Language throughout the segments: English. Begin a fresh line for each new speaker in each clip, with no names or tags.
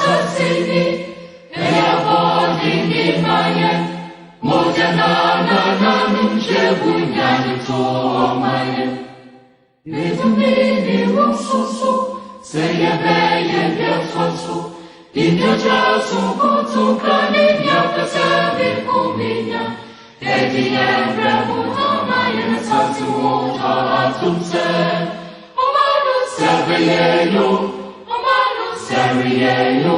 Sasini, Eabodinimaya, Mojanana Numjebunyani Tomaye. Yetumini Mususu, Seyebeye Biasosu, India Jasu Kutukani, Yakasabi Kuminya, Edi Emre Muhamaya, Satu Atumse, Omanu Seveyeyo. Seriyo,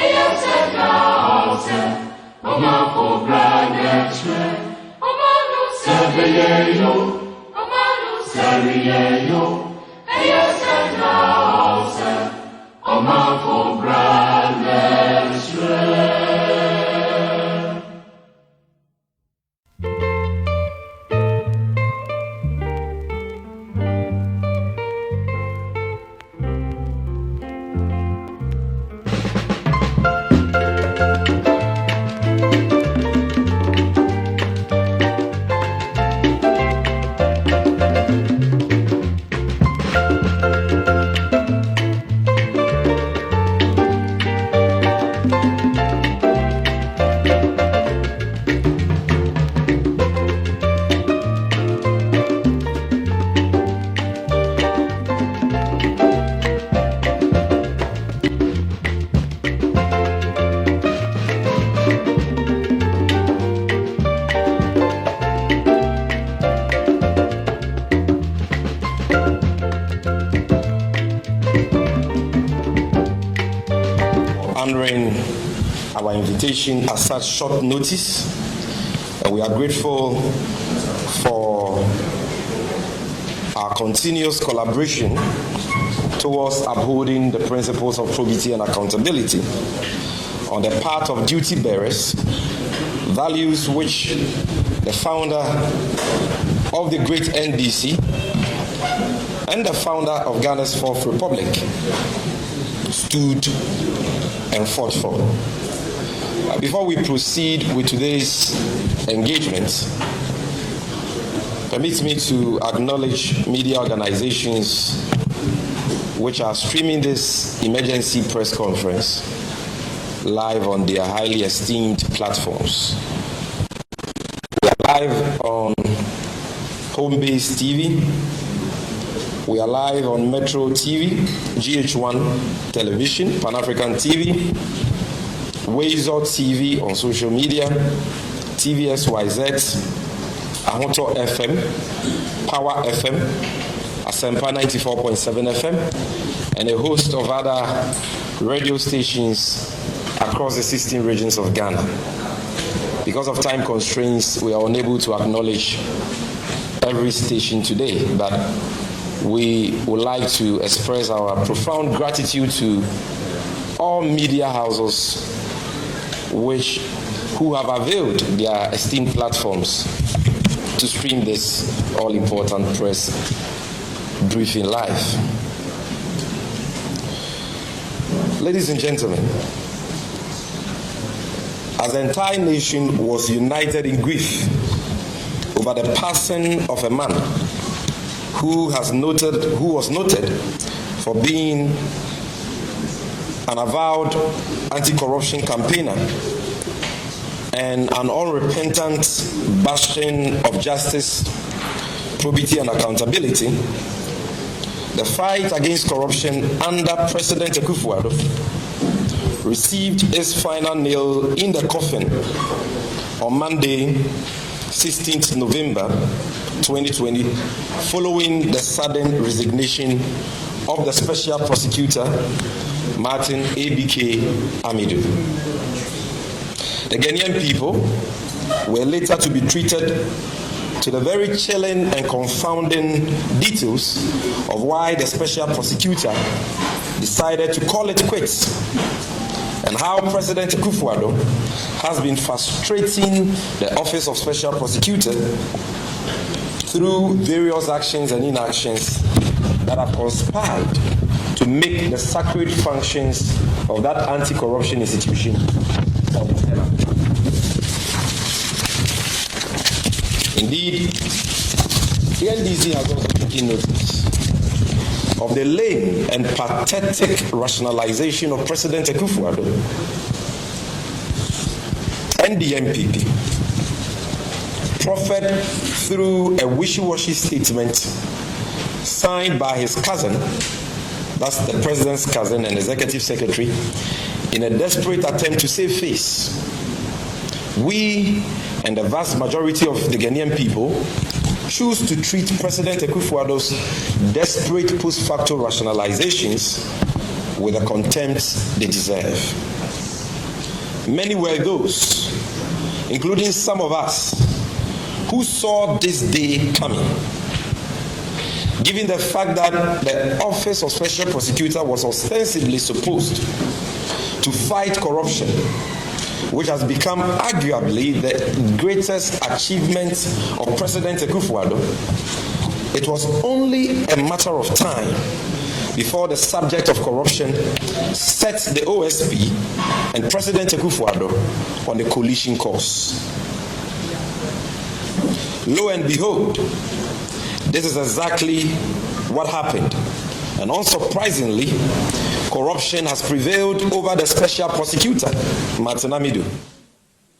Eyatekaose, Omako Granetwe, Omanu Seriyo, Omanu Seriyo, Eyatekaose, Omako Granetwe.
honoring our invitation at such short notice. And we are grateful for our continuous collaboration towards upholding the principles of probity and accountability on the part of duty bearers, values which the founder of the great NDC and the founder of Ghana's Fourth Republic stood and fought for. Before we proceed with today's engagement, permit me to acknowledge media organizations which are streaming this emergency press conference live on their highly esteemed platforms. We are live on Homebase TV. We are live on Metro TV, GH1 Television, Pan-African TV, Wazor TV on social media, TVSYZ, Ahoto FM, Power FM, Asempa 94.7 FM, and a host of other radio stations across the 16 regions of Ghana. Because of time constraints, we are unable to acknowledge every station today, but we would like to express our profound gratitude to all media houses who have availed their esteemed platforms to stream this all-important press briefing live. Ladies and gentlemen, as the entire nation was united in grief over the passing of a man who was noted for being an avowed anti-corruption campaigner and an unrepentant bastion of justice, probity, and accountability, the fight against corruption under President Akufo-Addo received its final nail in the coffin on Monday, 16th November 2020, following the sudden resignation of the Special Prosecutor, Martin ABK Amidu. The Ghanaian people were later to be treated to the very chilling and confounding details of why the Special Prosecutor decided to call it quits, and how President Akufo-Addo has been frustrating the Office of Special Prosecutor through various actions and inactions that have conspired to make the sacred functions of that anti-corruption institution untenable. Indeed, the NDC has also taken notice of the lame and pathetic rationalization of President Akufo-Addo and the MPP, proffered through a wishy-washy statement signed by his cousin, that's the president's cousin and executive secretary, in a desperate attempt to save face. We and the vast majority of the Ghanaian people choose to treat President Akufo-Addo's desperate post-facto rationalizations with the contempt they deserve. Many were those, including some of us, who saw this day coming, given the fact that the Office of Special Prosecutor was ostensibly supposed to fight corruption, which has become arguably the greatest achievement of President Akufo-Addo. It was only a matter of time before the subject of corruption set the OSP and President Akufo-Addo on the collision course. Lo and behold, this is exactly what happened. And unsurprisingly, corruption has prevailed over the Special Prosecutor, Martin Amidu,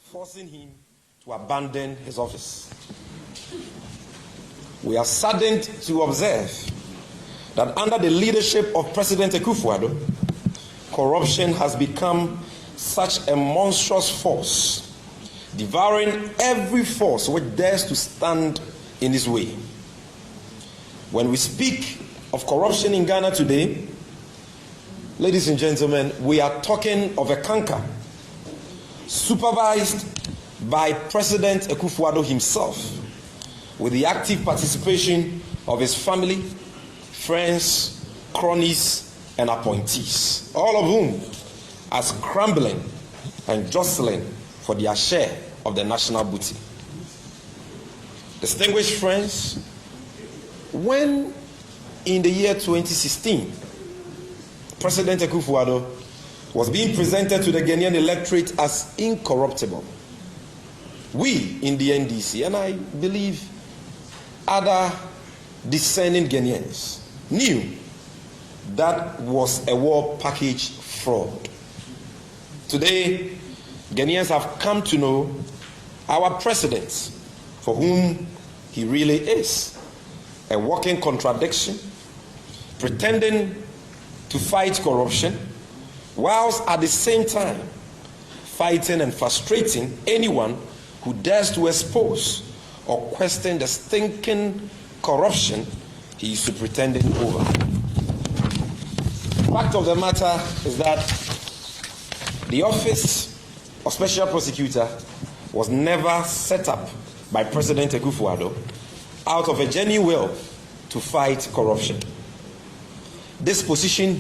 forcing him to abandon his office. We are saddened to observe that under the leadership of President Akufo-Addo, corruption has become such a monstrous force, devouring every force which dares to stand in his way. When we speak of corruption in Ghana today, Ladies and gentlemen, we are talking of a canker supervised by President Akufo-Addo himself, with the active participation of his family, friends, cronies, and appointees, all of whom are scrambling and jostling for their share of the national booty. Distinguished friends, when in the year 2016, President Akufo-Addo was being presented to the Ghanaian electorate as incorruptible, we in the NDC, and I believe other discerning Ghanaians, knew that was a war package fraud. Today, Ghanaians have come to know our president for whom he really is, a walking contradiction, pretending to fight corruption, whilst at the same time fighting and frustrating anyone who dares to expose or question the stinking corruption he is pretending over. The fact of the matter is that the office of Special Prosecutor was never set up by President Akufo-Addo out of a genuine will to fight corruption. This position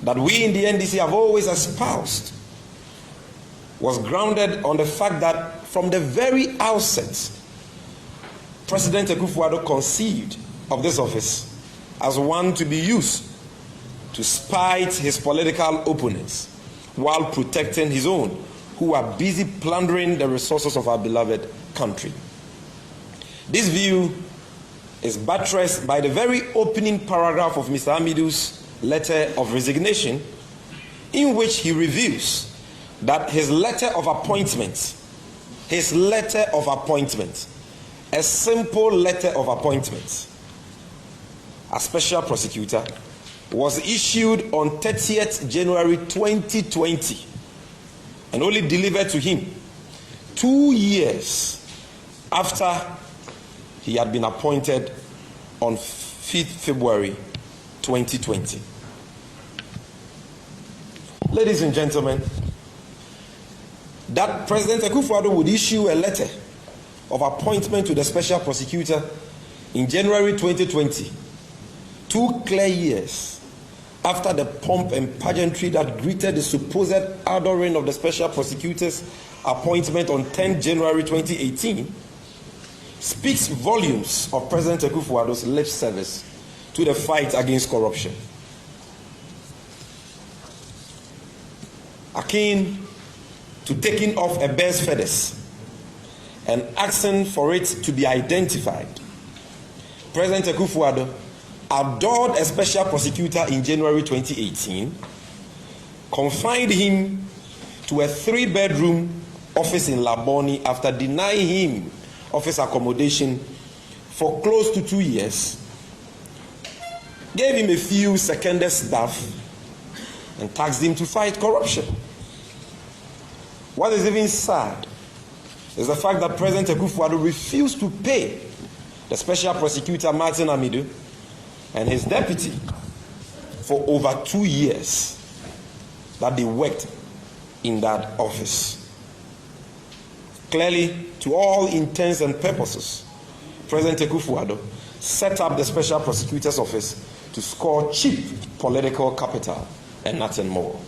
that we in the NDC have always espoused was grounded on the fact that from the very outset, President Akufo-Addo conceived of this office as one to be used to spite his political opponents while protecting his own, who are busy plundering the resources of our beloved country. This view is buttressed by the very opening paragraph of Mr. Hamidu's letter of resignation, in which he reveals that his letter of appointment, a simple letter of appointment as Special Prosecutor, was issued on 30th January 2020 and only delivered to him 2 years after he had been appointed on 5th February 2020. Ladies and gentlemen, that President Akufo-Addo would issue a letter of appointment to the Special Prosecutor in January 2020, 2 clear years after the pomp and pageantry that greeted the supposed adoring of the Special Prosecutor's appointment on 10 January 2018, speaks volumes of President Akufo-Addo's lip service to the fight against corruption. Akin to taking off a bear's feathers and asking for it to be identified, President Akufo-Addo adored a Special Prosecutor in January 2018, confined him to a 3-bedroom office in Laboni after denying him office accommodation for close to 2 years, gave him a few secondary staff, and tasked him to fight corruption. What is even sad is the fact that President Akufo-Addo refused to pay the Special Prosecutor Martin Amidu and his deputy for over 2 years that they worked in that office. Clearly, to all intents and purposes, President Akufo-Addo set up the Special Prosecutor's Office to score cheap political capital and nothing more.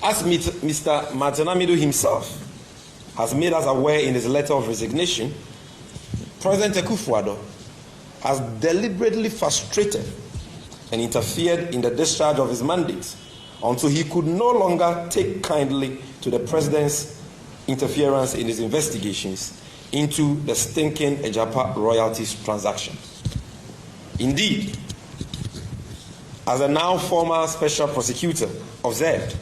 As Mr. Martin Amidu himself has made us aware in his letter of resignation, President Akufo-Addo has deliberately frustrated and interfered in the discharge of his mandate until he could no longer take kindly to the president's interference in his investigations into the stinking Ejapa royalties transaction. Indeed, as a now former Special Prosecutor observed,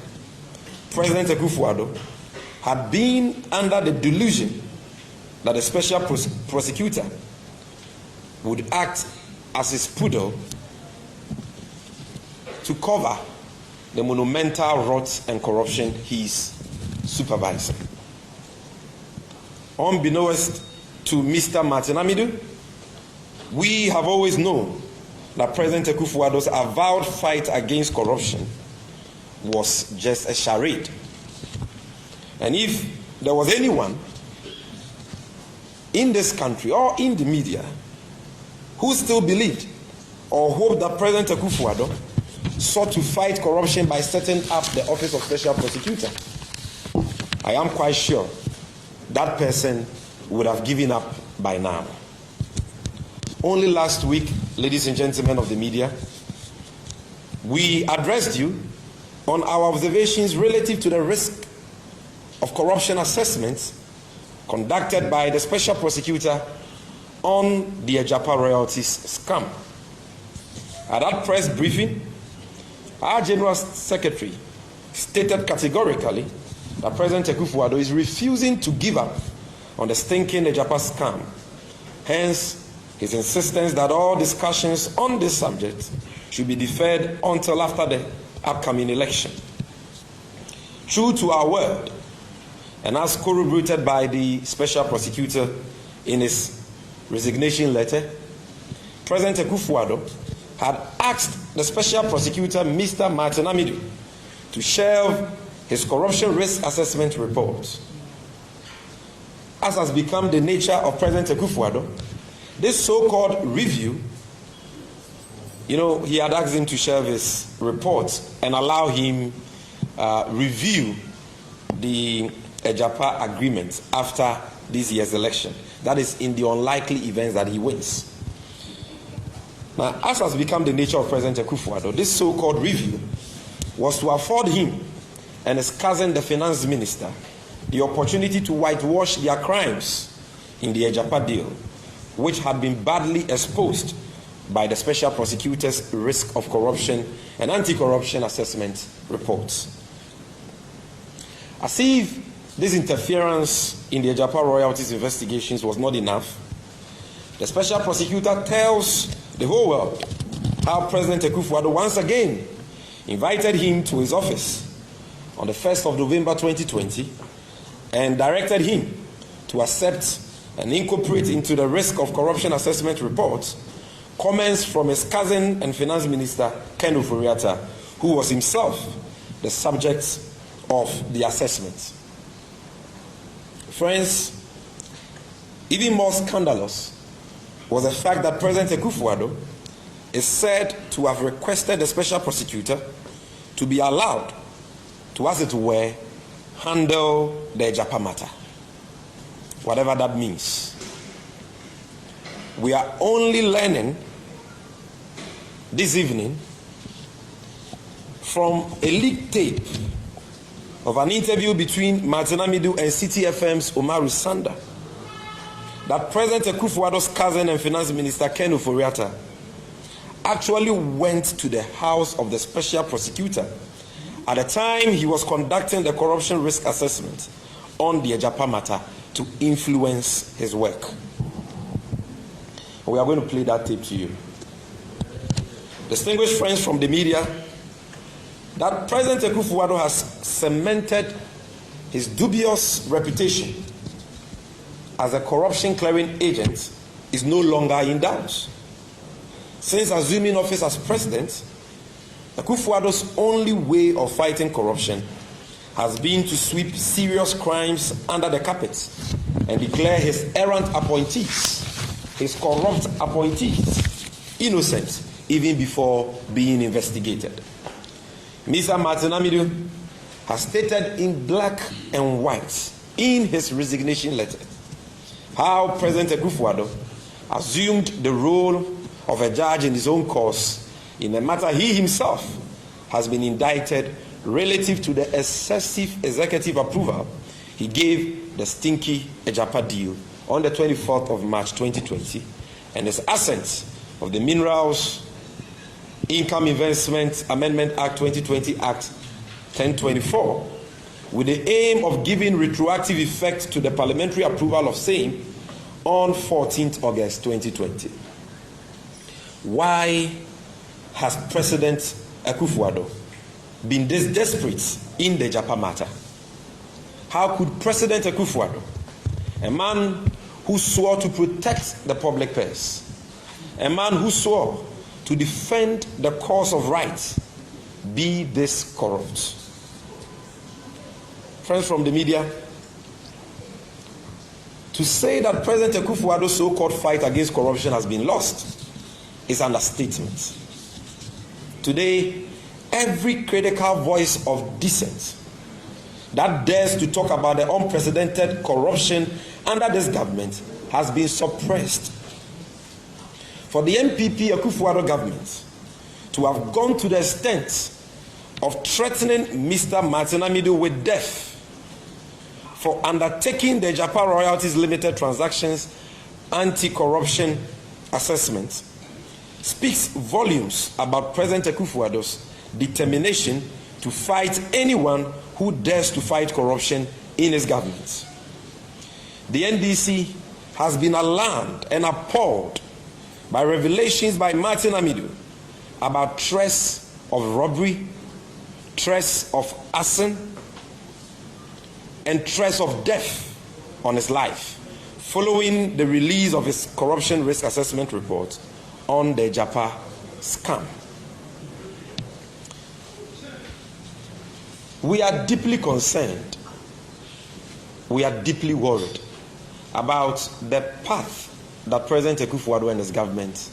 President Akufo-Addo had been under the delusion that the Special Prosecutor would act as his poodle to cover the monumental rot and corruption he's supervising. Unbeknownst to Mr. Martin Amidu, we have always known that President Akufo-Addo's avowed fight against corruption was just a charade. And if there was anyone in this country or in the media who still believed or hoped that President Akufo-Addo sought to fight corruption by setting up the Office of Special Prosecutor, I am quite sure that person would have given up by now. Only last week, ladies and gentlemen of the media, we addressed you on our observations relative to the risk of corruption assessments conducted by the Special Prosecutor on the Ejapa royalties scam. At that press briefing, our General Secretary stated categorically that President Akufo-Addo is refusing to give up on the stinking Ejapa scam. Hence, his insistence that all discussions on this subject should be deferred until after the upcoming election. True to our word, and as corroborated by the Special Prosecutor in his resignation letter, President Akufo-Addo had asked the Special Prosecutor, Mr. Martin Amidu, to shelve his corruption risk assessment report. As has become the nature of President Akufo-Addo, this so-called review, he had asked him to shelve his report and allow him review the Ejapa agreement after this year's election. That is in the unlikely events that he wins. Now, as has become the nature of President Akufo-Addo, this so-called review was to afford him and his cousin, the finance minister, the opportunity to whitewash their crimes in the Ejapa deal, which had been badly exposed by the Special Prosecutor's risk of corruption and anti-corruption assessment reports. As if this interference in the Ejapa royalties investigations was not enough, the Special Prosecutor tells the whole world how President Akufo-Addo once again invited him to his office on the 1st of November 2020 and directed him to accept and incorporate into the risk of corruption assessment report comments from his cousin and finance minister, Ken Ofori-Atta, who was himself the subject of the assessment. Friends, even more scandalous was the fact that President Akufo-Addo is said to have requested the Special Prosecutor to be allowed to, as it were, handle the Ejapa matter, whatever that means. We are only learning this evening from a leaked tape of an interview between Martin Amidu and City FM's Umaru Sanda that President Akufo-Addo's cousin and finance minister Ken Ofori-Atta actually went to the house of the Special Prosecutor at the time he was conducting the corruption risk assessment on the Ejapa matter to influence his work. We are going to play that tape to you. Distinguished friends from the media, that President Akufo-Addo has cemented his dubious reputation as a corruption clearing agent is no longer in doubt. Since assuming office as president, Akufo-Addo's only way of fighting corruption has been to sweep serious crimes under the carpet and declare his errant appointees, his corrupt appointees, innocent even before being investigated. Mr. Martin Amidu has stated in black and white in his resignation letter how President Akufo-Addo assumed the role of a judge in his own cause in a matter he himself has been indicted relative to the excessive executive approval he gave the stinky Ejapa deal on the 24th of March 2020 and his assent of the Minerals Income Investment Amendment Act 2020 Act 1024 with the aim of giving retroactive effect to the parliamentary approval of same on 14th August 2020. Why has President Akufo-Addo been this desperate in the Ejapa matter? How could President Akufo-Addo, a man who swore to protect the public purse, a man who swore to defend the cause of right be this corrupt? Friends from the media, to say that President Akufo-Addo's so-called fight against corruption has been lost is an understatement. Today, every critical voice of dissent that dares to talk about the unprecedented corruption under this government has been suppressed. For the NPP Akufo-Addo government to have gone to the extent of threatening Mr. Martin Amidu with death for undertaking the Japan Royalties Limited Transactions Anti-Corruption Assessment speaks volumes about President Akufo-Addo's determination to fight anyone who dares to fight corruption in his government. The NDC has been alarmed and appalled by revelations by Martin Amidu about threats of robbery, threats of arson, and threats of death on his life following the release of his corruption risk assessment report on the Japa scam. We are deeply concerned, we are deeply worried about the path that President Akufo-Addo and his government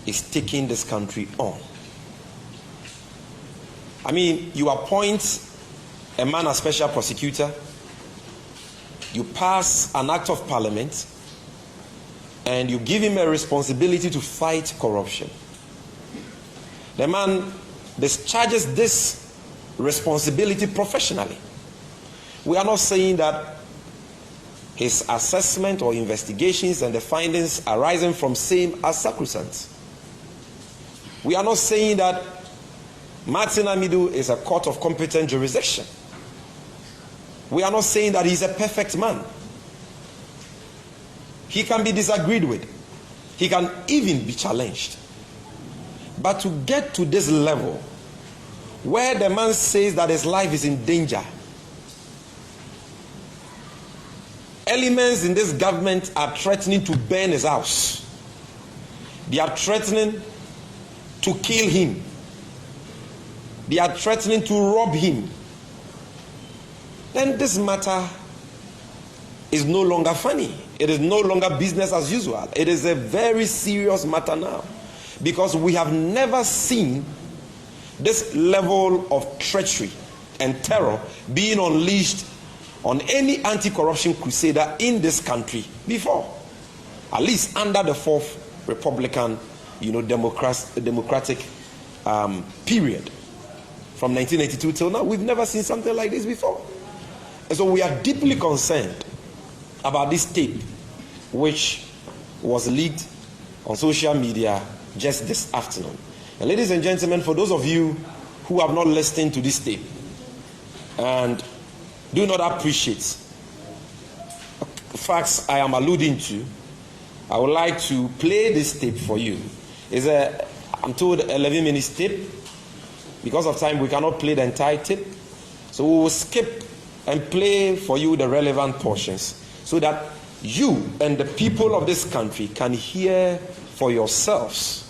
is taking this country on. I mean, you appoint a man as special prosecutor, you pass an act of parliament, and you give him a responsibility to fight corruption. The man discharges this responsibility professionally. We are not saying that his assessment or investigations and the findings arising from same are sacrosanct. We are not saying that Martin Amidu is a court of competent jurisdiction. We are not saying that he's a perfect man. He can be disagreed with. He can even be challenged. But to get to this level where the man says that his life is in danger, elements in this government are threatening to burn his house. They are threatening to kill him. They are threatening to rob him. Then this matter is no longer funny. It is no longer business as usual. It is a very serious matter now, because we have never seen this level of treachery and terror being unleashed on any anti-corruption crusader in this country before, at least under the fourth Republican, democratic period from 1982 till now. We've never seen something like this before. And so we are deeply concerned about this tape, which was leaked on social media just this afternoon. And ladies and gentlemen, for those of you who have not listened to this tape and do not appreciate facts I am alluding to, I would like to play this tape for you. It's I'm told, 11-minute tape. Because of time, we cannot play the entire tape. So we will skip and play for you the relevant portions so that you and the people of this country can hear for yourselves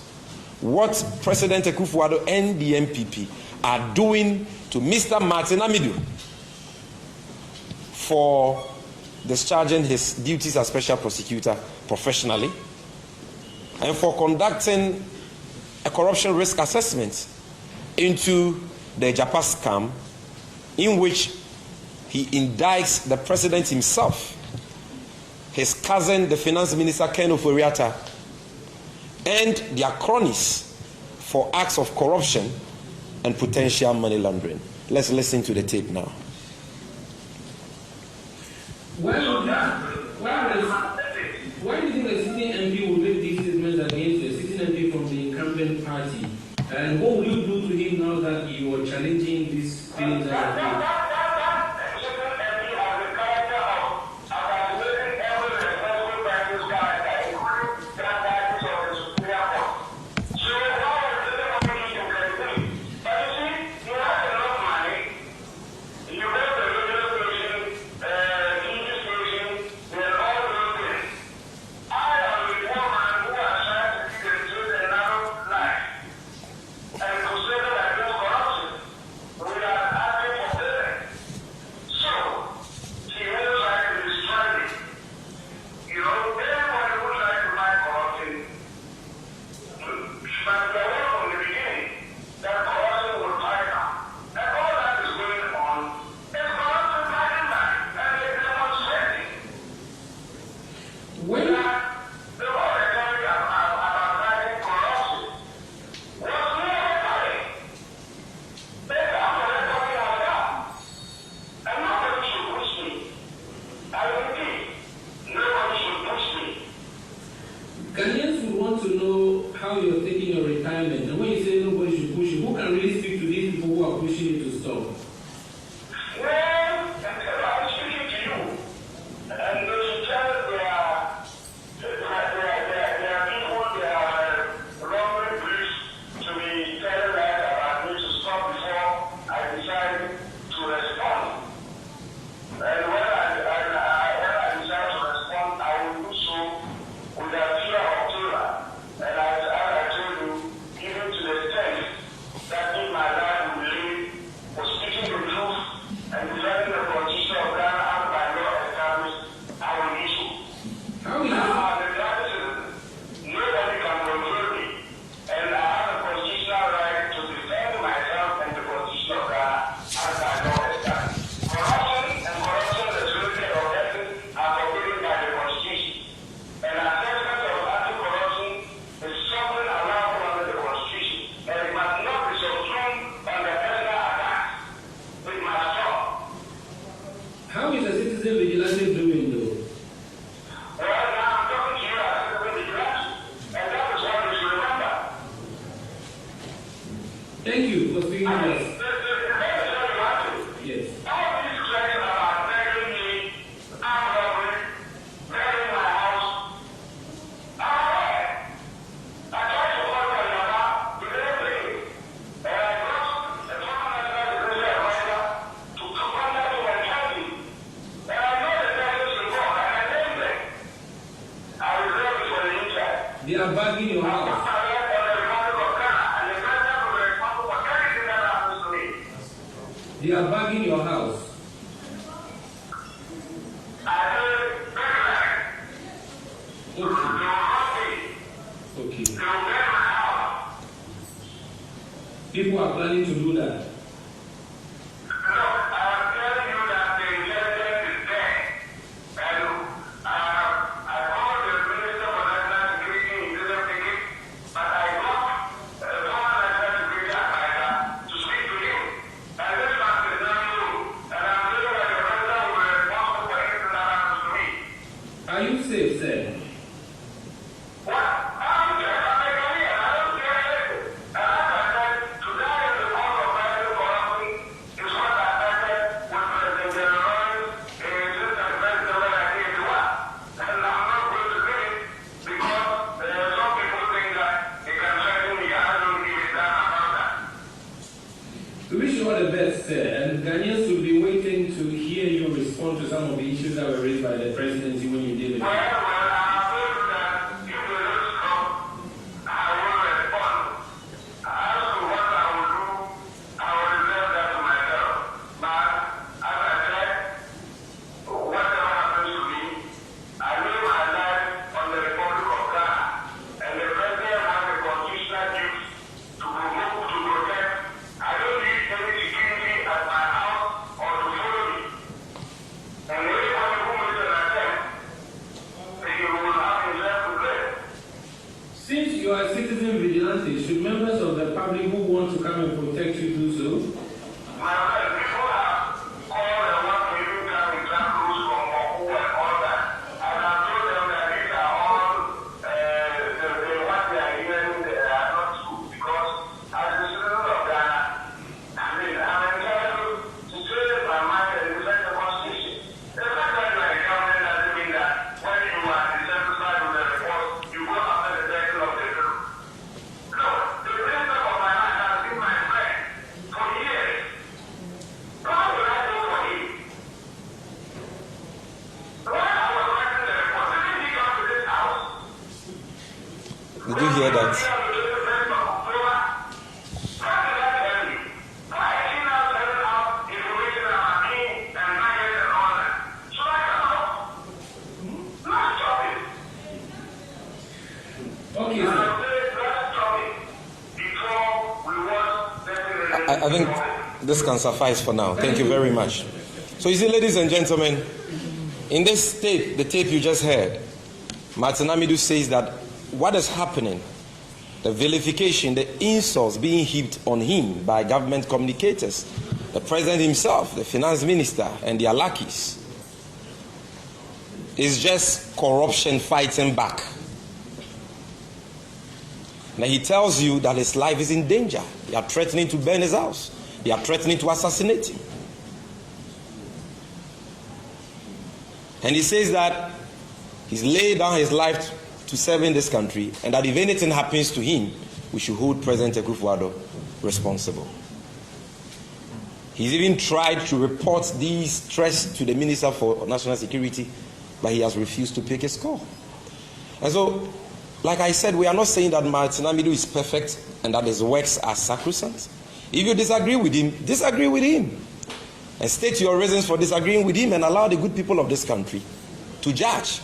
what President Akufo-Addo and the NPP are doing to Mr. Martin Amidu for discharging his duties as special prosecutor professionally and for conducting a corruption risk assessment into the Japa scam, in which he indicts the president himself, his cousin, the finance minister, Ken Ofori-Atta, and their cronies for acts of corruption and potential money laundering. Let's listen to the tape now.
Why do you think the sitting MP will make these statements against the sitting MP from the incumbent party? And what will you do to him now that you are challenging these things that are made? pushing you to stop?
Well, I'm speaking to you, and they should tell their people, their robbery police to be telling them about me to stop before I decide to respond. And when I decide to respond, I will do so with a fear of terror. And as I told you, even to the extent that in my life will live for speaking the truth and defending the constitution of Ghana as by law established, I will issue.
How is
Now,
it?
as a Ghana citizen, nobody can control me, and I have a constitutional right to defend myself and the constitution of Ghana as by law established. Corruption and corruption resulting of ethics are forbidden by the constitution, and assessment of anti-corruption is something allowable under the constitution, and it must not be subsumed under personal attacks. It must stop.
How is a citizen vigilante doing though?
Well, now I'm talking to you as a citizen vigilante, and that is what you should remember.
Thank you for speaking to us.
This is what you have to.
Yes.
All these questions about begging me, armed robbery, begging my house, alright. I tried to call for your mom, you didn't take it. And I got a former national security advisor to contact you and tell me. And I know the persons involved, and I named them. I reserve it for the inside.
They are bagging your
I
house.
put my life on the Republic of Ghana, and the president will be responsible for everything that happens to me.
They are bagging your house.
I said, very right. They will
Okay.
not be.
Okay.
They will get my house.
People are planning to do that.
Look, I'm telling you that the intelligence is there. And I called the Minister for National Security, he didn't take it. But I got the former National Security advisor to speak to him. And this man is not you. And I'm feeling like the president will be responsible for anything that happens to me.
Are you safe, sir?
What? I'm just a Nigerian. I don't care anything. And as I said, to die in the cause of rising corruption is what I started with President General Lawrence in Assistant President when I came to work. And I'm not going to do it because some people think that they can threaten me. I don't give a damn about that.
We wish you all the best, sir. And Ghanaians will be waiting to hear you respond to some of the issues that were raised by the presidency when you did it.
Well, I told you that if the news come, I will respond. As to what I will do, I will reserve that to myself. But as I said, whatever happens to me, I live my life on the Republic of Ghana, and the president has a constitutional duty to protect. I don't need any security at my house or to follow me. And anybody who makes an attempt, he will have himself to blame.
Since you are a citizen vigilante, should members of the public who want to come and protect you do so?
My friend, people have called and want to even come in trap rules from Moku and all that. And I've told them that these are all what they are hearing, they are not true. Because as a citizen of Ghana, I'm entitled to say my mind and defend the constitution. The fact that you are a government doesn't mean that when you are dissatisfied with the report, you go after the direction of the truth. No, the minister of finance has been my friend for years. Why would I go for him? When I was writing the report, didn't he come to this house?
Did you hear that?
Okay, sir.
I think this can suffice for now. Thank you very much. So you see, ladies and gentlemen, in this tape, the tape you just heard, Martin Amidu says that what is happening, the vilification, the insults being heaped on him by government communicators, the president himself, the finance minister, and their lackeys, is just corruption fighting back. Now he tells you that his life is in danger. They are threatening to burn his house. They are threatening to assassinate him. And he says that he's laid down his life to serve in this country, and that if anything happens to him, we should hold President Akufo-Addo responsible. He's even tried to report these threats to the Minister for National Security, but he has refused to pick his call. And so, like I said, we are not saying that Martin Amidu is perfect and that his works are sacrosanct. If you disagree with him, disagree with him. And state your reasons for disagreeing with him, and allow the good people of this country to judge.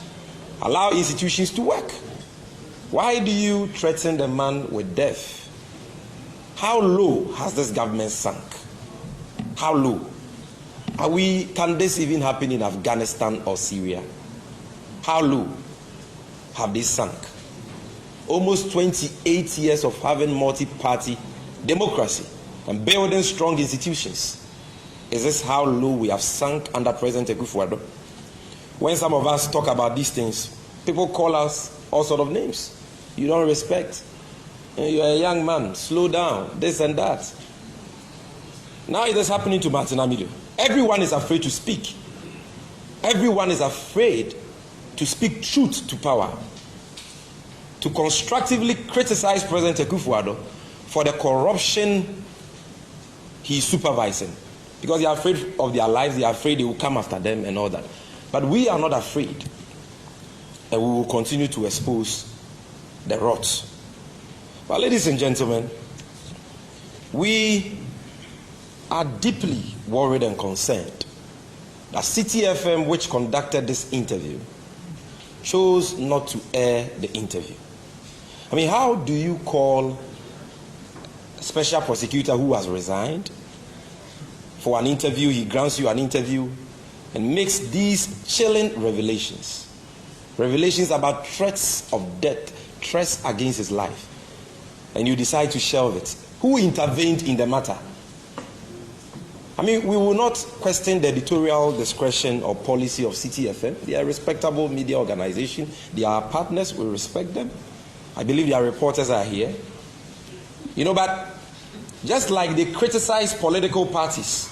Allow institutions to work. Why do you threaten the man with death? How low has this government sunk? How low? Can this even happen in Afghanistan or Syria? How low have they sunk? Almost 28 years of having multi-party democracy and building strong institutions. Is this how low we have sunk under President Akufo-Addo? When some of us talk about these things, people call us all sorts of names. You don't respect. You're a young man. Slow down. This and that. Now it is happening to Martin Amidu. Everyone is afraid to speak. Everyone is afraid to speak truth to power. To constructively criticize President Akufo-Addo for the corruption he is supervising. Because they are afraid of their lives, they are afraid they will come after them and all that. But we are not afraid. And we will continue to expose the rot. But ladies and gentlemen, we are deeply worried and concerned that City FM, which conducted this interview, chose not to air the interview. I mean, how do you call a special prosecutor who has resigned for an interview? He grants you an interview and makes these chilling revelations. Revelations about threats of death, threats against his life. And you decide to shelve it. Who intervened in the matter? I mean, we will not question the editorial discretion or policy of City FM. They are a respectable media organization. They are our partners. We respect them. I believe their reporters are here. You know, but just like they criticize political parties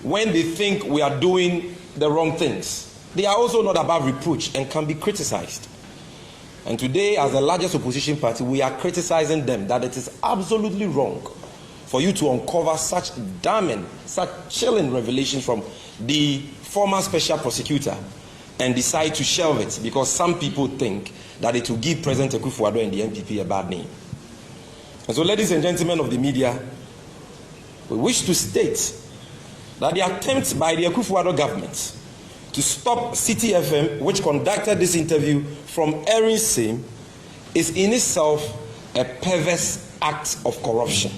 when they think we are doing the wrong things, they are also not above reproach and can be criticized. And today, as the largest opposition party, we are criticizing them that it is absolutely wrong for you to uncover such damning, such chilling revelations from the former special prosecutor and decide to shelve it because some people think that it will give President Akufo-Addo and the NPP a bad name. And so, ladies and gentlemen of the media, we wish to state that the attempt by the Akufo-Addo government to stop City FM, which conducted this interview, from airing same, is in itself a perverse act of corruption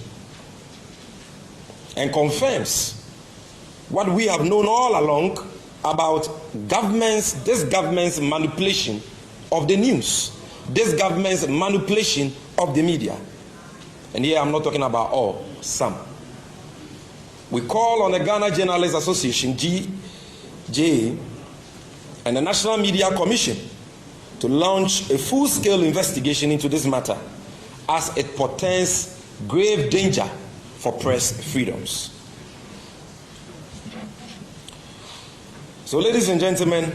and confirms what we have known all along about this government's manipulation of the news, this government's manipulation of the media. And here I'm not talking about all, some. We call on the Ghana Journalists Association, GJA, and the National Media Commission to launch a full-scale investigation into this matter as it portends grave danger for press freedoms. So, ladies and gentlemen,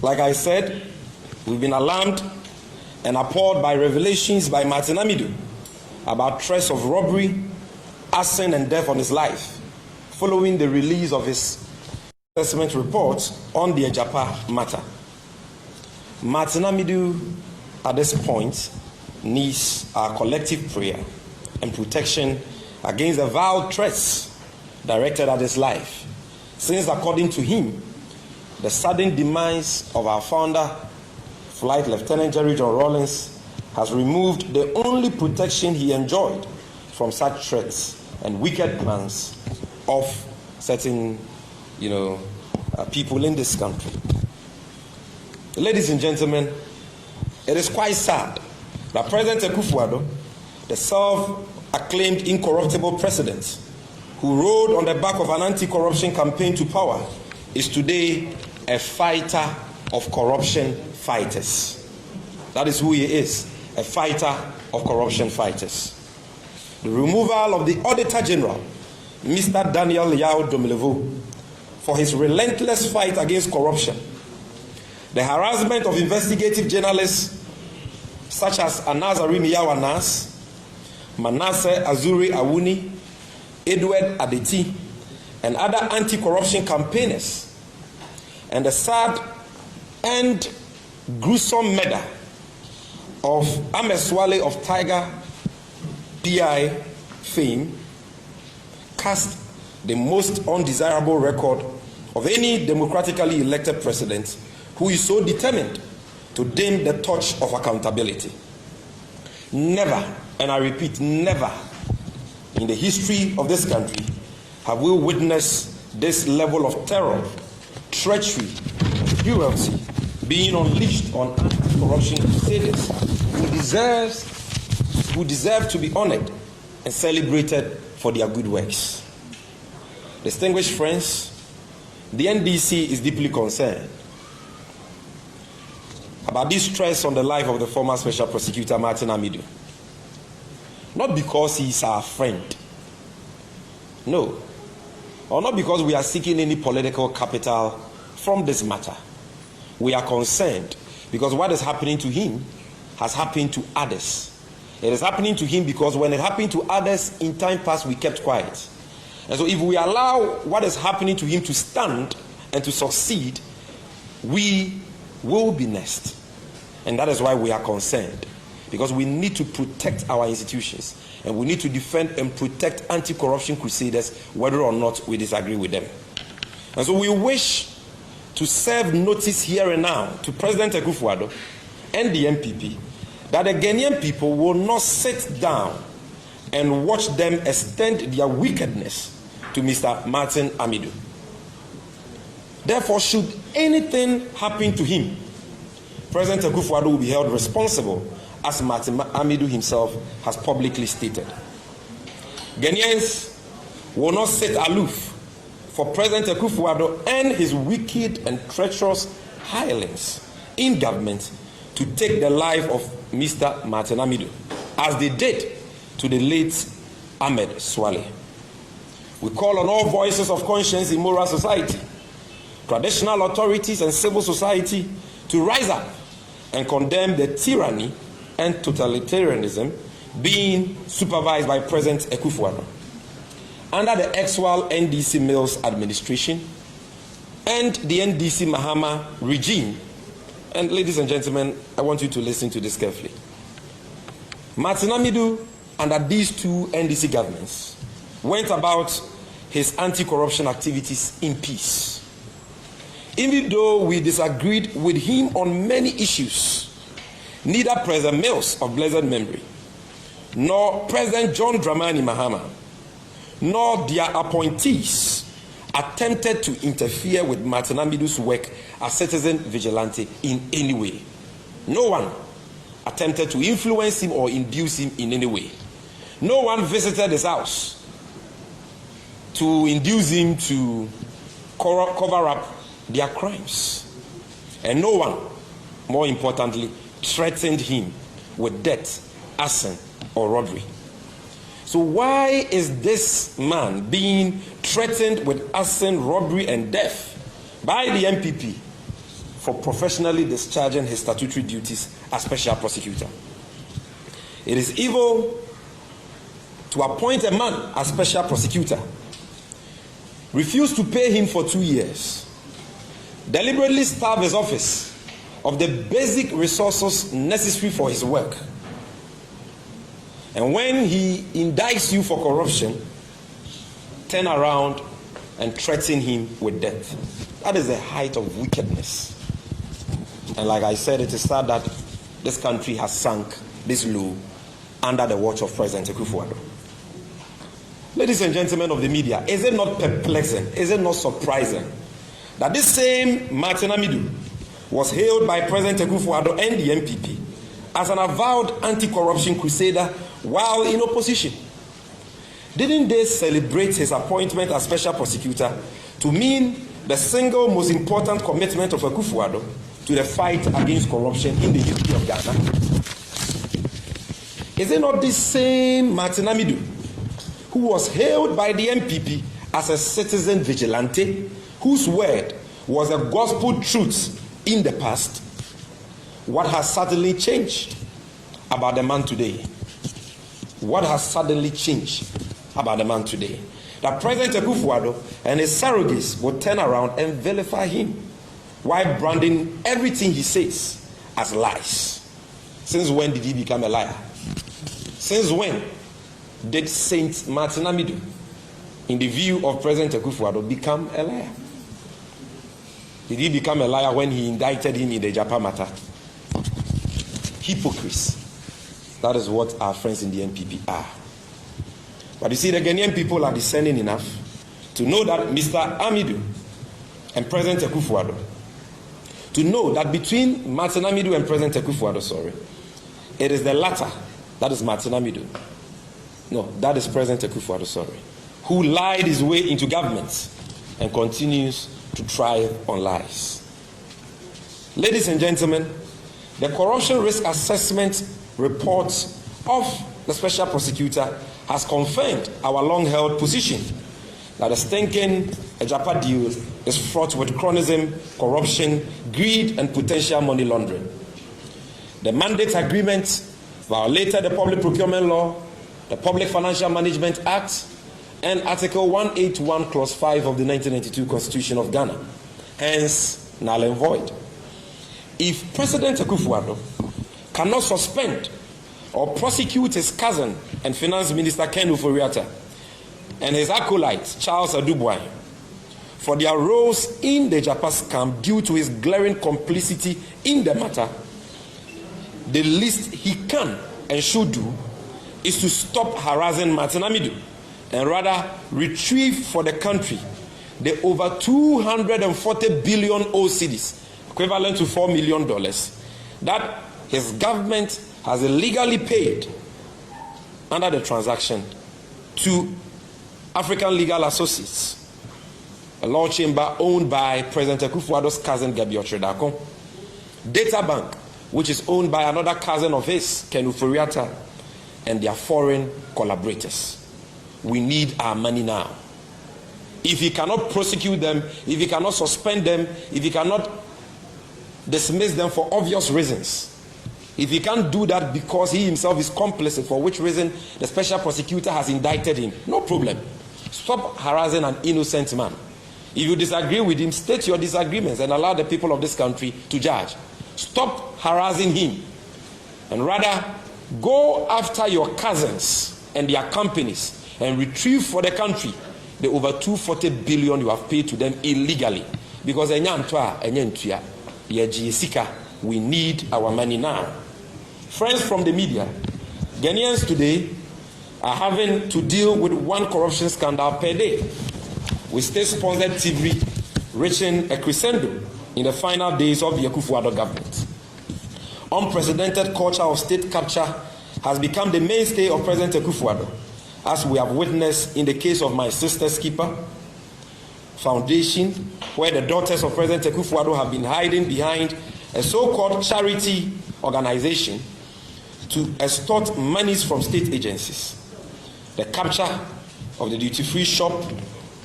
like I said, we've been alarmed and appalled by revelations by Martin Amidu about threats of robbery, arson, and death on his life following the release of his assessment report on the Ejapa matter. Martin Amidu, at this point, needs our collective prayer and protection against the vile threats directed at his life, since, according to him, the sudden demise of our founder, Flight Lieutenant Jerry John Rawlings, has removed the only protection he enjoyed from such threats and wicked plans of certain, people in this country. Ladies and gentlemen, it is quite sad that President Akufo-Addo, the self-acclaimed incorruptible president who rode on the back of an anti-corruption campaign to power, is today a fighter of corruption fighters. That is who he is, a fighter of corruption fighters. the removal of the Auditor General, Mr. Daniel Yao Domelevo, for his relentless fight against corruption, the harassment of investigative journalists such as Anas Arimi Yawanas, Manasseh Azuri Awuni, Edward Adeti, and other anti-corruption campaigners, and the sad and gruesome murder of Ahmed Swale of Tiger PI fame, cast the most undesirable record of any democratically elected president who is so determined to dim the torch of accountability. Never, and I repeat, never in the history of this country have we witnessed this level of terror, treachery, cruelty being unleashed on anti-corruption crusaders who deserve to be honored and celebrated for their good works. Distinguished friends, the NDC is deeply concerned about this stress on the life of the former Special Prosecutor Martin Amidu. Not because he is our friend, no, or not because we are seeking any political capital from this matter. We are concerned because what is happening to him has happened to others. It is happening to him because when it happened to others in time past, we kept quiet. And so if we allow what is happening to him to stand and to succeed, we will be next. And that is why we are concerned, because we need to protect our institutions and we need to defend and protect anti-corruption crusaders whether or not we disagree with them. And so we wish to serve notice here and now to President Akufo-Addo and the NPP that the Ghanaian people will not sit down and watch them extend their wickedness to Mr. Martin Amidu. Therefore, should anything happen to him, President Akufo-Addo will be held responsible, as Martin Amidu himself has publicly stated. Ghanaians will not sit aloof for President Akufo-Addo and his wicked and treacherous hirelings in government to take the life of Mr. Martin Amidu, as they did to the late Ahmed Swale. We call on all voices of conscience in moral society, traditional authorities and civil society to rise up and condemn the tyranny and totalitarianism being supervised by President Akufo-Addo under the actual NDC Mills administration and the NDC Mahama regime. And ladies and gentlemen, I want you to listen to this carefully. Martin Amidu, under these two NDC governments, went about his anti-corruption activities in peace. Even though we disagreed with him on many issues, neither President Mills of blessed memory, nor President John Dramani Mahama, nor their appointees attempted to interfere with Martin Amidu's work as citizen vigilante in any way. No one attempted to influence him or induce him in any way. No one visited his house to induce him to cover up their crimes. And no one, more importantly, threatened him with death, arson, or robbery. So why is this man being threatened with arson, robbery, and death by the NPP for professionally discharging his statutory duties as special prosecutor? It is evil to appoint a man as special prosecutor, refuse to pay him for 2 years, deliberately starve his office of the basic resources necessary for his work, and when he indicts you for corruption, turn around and threaten him with death. That is the height of wickedness. And like I said, it is sad that this country has sunk this low under the watch of President Akufo-Addo. Ladies and gentlemen of the media, is it not perplexing, is it not surprising that this same Martin Amidu was hailed by President Akufo-Addo and the NPP as an avowed anti-corruption crusader while in opposition? Didn't they celebrate his appointment as special prosecutor to mean the single most important commitment of Akufo-Addo to the fight against corruption in the history of Ghana? Is it not this same Martin Amidu who was hailed by the MPP as a citizen vigilante, whose word was a gospel truth in the past? What has suddenly changed about the man today? What has suddenly changed about the man today? That President Akufo-Addo and his surrogates will turn around and vilify him while branding everything he says as lies. Since when did he become a liar? Since when did Saint Martin Amidu, in the view of President Akufo-Addo, become a liar? Did he become a liar when he indicted him in the Japan matter? Hypocrites. That is what our friends in the NPP are. But you see, the Ghanaian people are discerning enough to know that Mr. Amidu and President Akufo-Addo, to know that between Martin Amidu and President Akufo-Addo, it is the latter, that is Martin Amidu. No, that is President Akufo-Addo, who lied his way into government and continues to thrive on lies. Ladies and gentlemen, the corruption risk assessment report of the special prosecutor has confirmed our long-held position that the stinking Ejapa deal is fraught with cronyism, corruption, greed, and potential money laundering. The mandate agreement violated the Public Procurement Law, the Public Financial Management Act, and Article 181, Clause 5 of the 1992 Constitution of Ghana, hence null and void. If President Akufo-Addo cannot suspend or prosecute his cousin and Finance Minister Ken Ofori-Atta and his acolyte Charles Adubuai for their roles in the Japan scam due to his glaring complicity in the matter, the least he can and should do is to stop harassing Martin Amidu and rather retrieve for the country the over 240 billion cedis, equivalent to $4 million, that his government has illegally paid under the transaction to African Legal Associates, a law chamber owned by President Akufo-Addo's cousin Gabi Otredakon, Data Bank, which is owned by another cousin of his, Ken Ofori-Atta, and their foreign collaborators. We need our money now. If he cannot prosecute them, if he cannot suspend them, if he cannot dismiss them for obvious reasons, if he can't do that because he himself is complicit, for which reason the special prosecutor has indicted him, no problem. Stop harassing an innocent man. If you disagree with him, state your disagreements and allow the people of this country to judge. Stop harassing him and rather go after your cousins and their companies and retrieve for the country the over 240 billion you have paid to them illegally. Because we need our money now. Friends from the media, Ghanaians today are having to deal with one corruption scandal per day, with state-sponsored TV reaching a crescendo in the final days of the Akufo-Addo government. Unprecedented culture of state capture has become the mainstay of President Akufo-Addo, as we have witnessed in the case of My Sister's Keeper Foundation, where the daughters of President Akufo-Addo have been hiding behind a so-called charity organization to extort monies from state agencies. The capture of the duty-free shop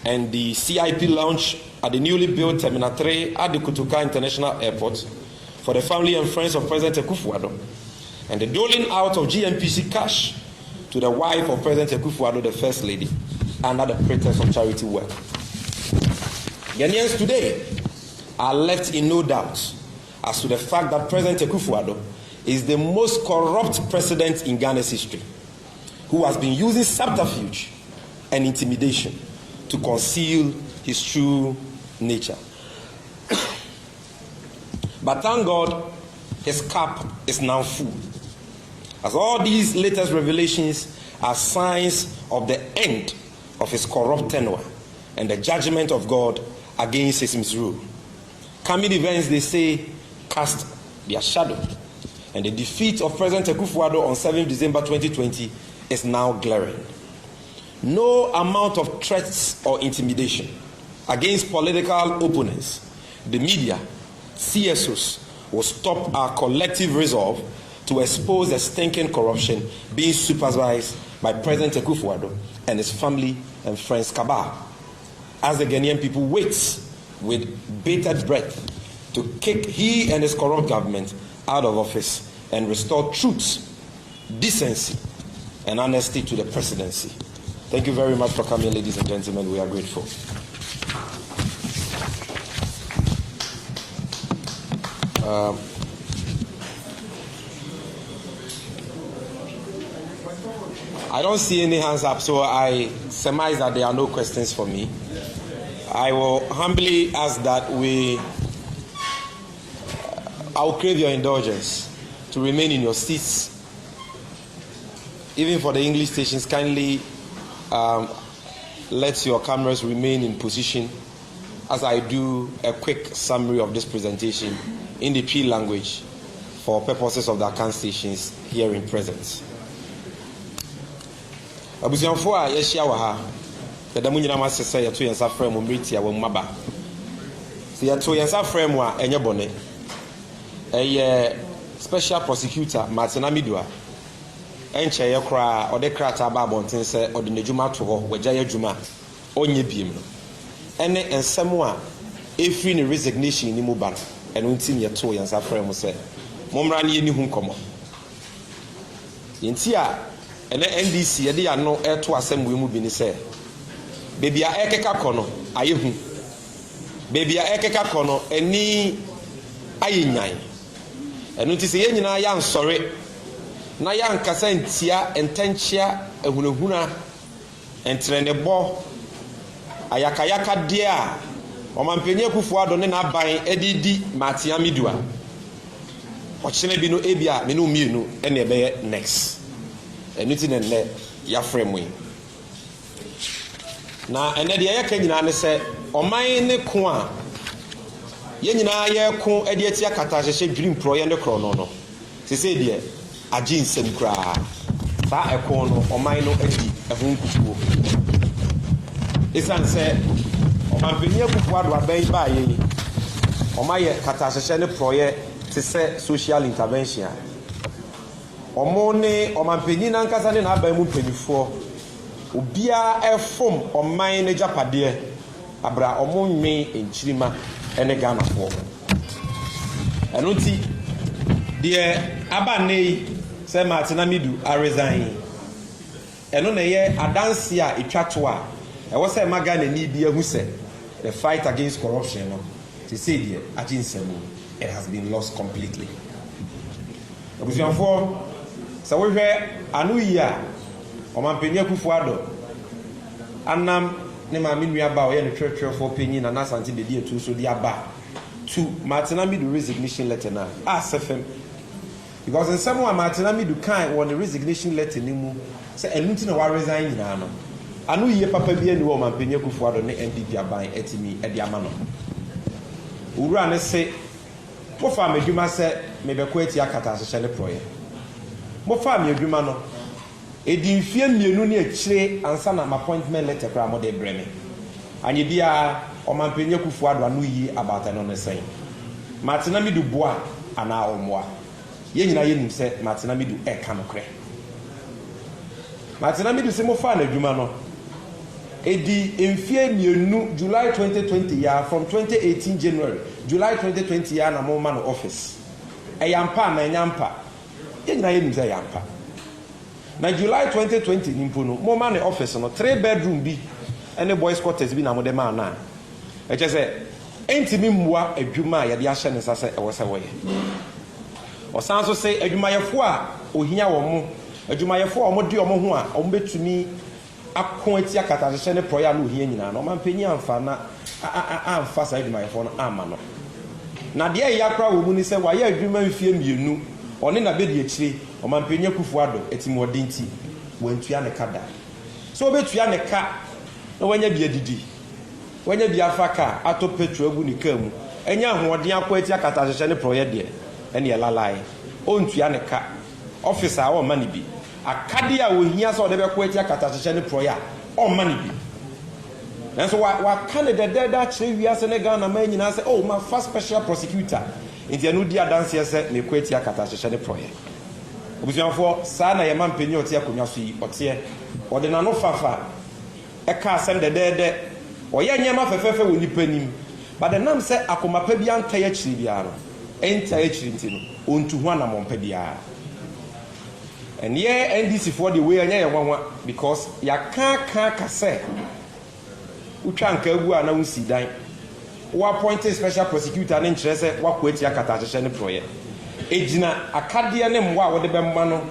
and the CIP lounge at the newly built Terminal 3 at the Kotoka International Airport for the family and friends of President Akufo-Addo, and the doling out of GNPC cash to the wife of President Akufo-Addo, the First Lady, under the pretext of charity work. Ghanaians today are left in no doubt as to the fact that President Akufo-Addo is the most corrupt president in Ghana's history, who has been using subterfuge and intimidation to conceal his true nature. But thank God, his cup is now full, as all these latest revelations are signs of the end of his corrupt tenure and the judgment of God against his misrule. Coming events, they say, cast their shadow, and the defeat of President Akufo-Addo on 7 December 2020 is now glaring. No amount of threats or intimidation against political opponents, the media, CSOs, will stop our collective resolve to expose the stinking corruption being supervised by President Akufo-Addo and his family and friends cabal, as the Ghanaian people wait with bated breath to kick he and his corrupt government out of office and restore truth, decency, and honesty to the presidency. Thank you very much for coming, ladies and gentlemen. We are grateful. I don't see any hands up, so I surmise that there are no questions for me. I will humbly ask that I'll crave your indulgence to remain in your seats. Even for the English stations, kindly let your cameras remain in position as I do a quick summary of this presentation in the P language for purposes of the account stations here in presence. Abusianfo a yɛhyia wɔ ha yɛda mu nyinaa ase sɛ yɛto yɛn nsa frɛ mu mmeriti a wɔn maba sɛ yɛto yɛn nsa frɛ mu a ɛnyɛ bɔne ɛyɛ special prosecutor Martin Amidua ɛnkyɛ yɛ koraa ɔde krataa ba abɔnten sɛ ɔde n'adwuma to hɔ wɔgya yɛ adwuma ɔnyɛ biem no ɛne nsɛm a ɛfiri ne resignation ni mu ba no ɛno nti ne yɛto yɛn nsa frɛ mu sɛ mommra ne yɛni ho nkɔmmɔ yɛnti a ɛnɛ NDC yɛde ano ɛto asɛm wei mu bi ne sɛ beebi a ɛkeka kɔ no ayɛ hu beebi a ɛkeka kɔ no ani ayɛ nyan ɛno nti sɛ yɛn nyinaa yɛ ansɔre na yɛ ankasa ntia ntɛnkyea ahunahuna ntrɛnebɔ ayakayaka deɛ a ɔmanpanyin Akufo-Addo ne n'aban ɛde di Martin Amidua ɔkyena bi no ebi a me no mmienu ɛna ɛbɛyɛ next ɛno ti nɛ yɛafrɛ mu yi na ɛnɛ deɛ yɛka nyinaa ne sɛ ɔman ne ko a yɛn nyinaa yɛko ɛde ati akata ahyehyɛ dwiri mporɔyɛ ne korɔ no sesei deɛ agye nsɛm koraa saa ɛko no ɔman no adi ɛho nkukuo ɛsiane sɛ ɔmanpanyin Akufo-Addo abɛn baa yɛn ɔma yɛ kata ahyehyɛ ne porɔyɛ te sɛ social intervention ɔmo ne ɔmanpanyin nankasa ne n'aban mu mpanyinfoɔ obiara ɛfom ɔman ne gyapadeɛ abra ɔmo nwe nkyirima ɛne Ghanafoɔ ɛno nti deɛ aba ne yi sɛ Martin Amidu aresign ɛno na ɛyɛ adanse a etwa to a ɛwɔ sɛ ɛma Ghana ni bi ehu sɛ the fight against corruption no te sɛ deɛ agye nsɛm it has been lost completely abusuafoɔ sɛ wohwɛ ano yi a ɔmanpanyin Akufo-Addo anam ne maame nua ba ɔyɛ ne twerɛtwerɛfoɔ panyin na n'asante dedi etu so de aba to Martin Amidu resignation letter na asɛfɛm because nsɛm a Martin Amidu kan wɔ ne resignation letter ne mu sɛ ɛnu ti na wa resign nyinaa no ano yie papa bi ani wɔ ɔmanpanyin Akufo-Addo ne NPP aban ɛtimi ɛde ama no owura ne se mofa m'adwuma sɛ mebɛkɔ ati akata ahyehyɛ ne porɔyɛ mofa m'adwuma no edi mfie mmienu ne akyire ansa na appointment letter kra mo de brɛ me anye bia ɔmanpanyin Akufo-Addo ano yi abata no ne sɛn Martin Amidu boa ana ɔmoa yɛn nyinaa yɛnim sɛ Martin Amidu ɛka no korɛ Martin Amidu sɛ mofa n'adwuma no edi mfie mmienu July 2020 ya from 2018 January July 2020 ya na mo ma no office ɛyampa na ɛnyampa yɛn nyinaa yɛnim sɛ ɛyampa na July 2020 nimpo no mo ma no office no 3 bedroom bi ɛne boys quarters bi na mo de ma na ɛkyɛ sɛ ɛntimi mmua adwuma a yɛde ahyɛ ne nsa sɛ ɛwɔ sɛ wɔyɛ ɔsan so sɛ adwumayɛfo a ohia wɔ mo adwumayɛfo a ɔmo de ɔmo ho a ɔmo betumi akɔ ati akata ahyehyɛ ne porɔyɛ no ohia nyinaa na ɔmanpanyin amfa na amfa saa adwumayɛfo no ama no na deɛ ɛyɛ akora wɔ mu ni sɛ wayɛ adwuma mfie mmienu ɔne na bɛdi akyire ɔmanpanyin Akufo-Addo ɛtimoɔden nti wantua ne ka da so obetua ne ka na wanya bi adidi wanya bi afa ka ato petrol agu ne ka mu ɛnya ahoɔden akɔ ati akata ahyehyɛ ne porɔyɛ deɛ ɛne ɛlalae ɔntua ne ka office a ɔma ne bi akade a ohia sɛ ɔde bɛkɔ ati akata ahyehyɛ ne porɔyɛ a ɔma ne bi nanso waka ne dɛdɛdɛ akyerɛ wiase ne Ghana ma nyinaa sɛ oh ma fa special prosecutor nti ɛno di adanseɛ sɛ mekɔ ati akata ahyehyɛ ne porɔyɛ obusuafo saa na yɛma mpanyin ɔte akonnwa so yi ɔteɛ ɔde n'ano fafa ɛka asɛm dɛdɛɛdɛ ɔyɛ nneɛma fɛfɛɛfɛ wɔ nipa nim bade nam sɛ akomapa bi anta yɛ akyiri biara no ɛnta yɛ akyiri nti no ɔntu ho anammɔmpa biara ɛneɛ NDC foɔ deɛ wei ɛnyɛ yɛ nwanwa because yɛaka ka sɛ wotwa nka agu a na wosi dan woappointe special prosecutor ne nkyerɛ sɛ woakɔ atia katahyehyɛ ne prɔyɛ ɛgyina akadeɛ ne mmoa a wode bɛmma no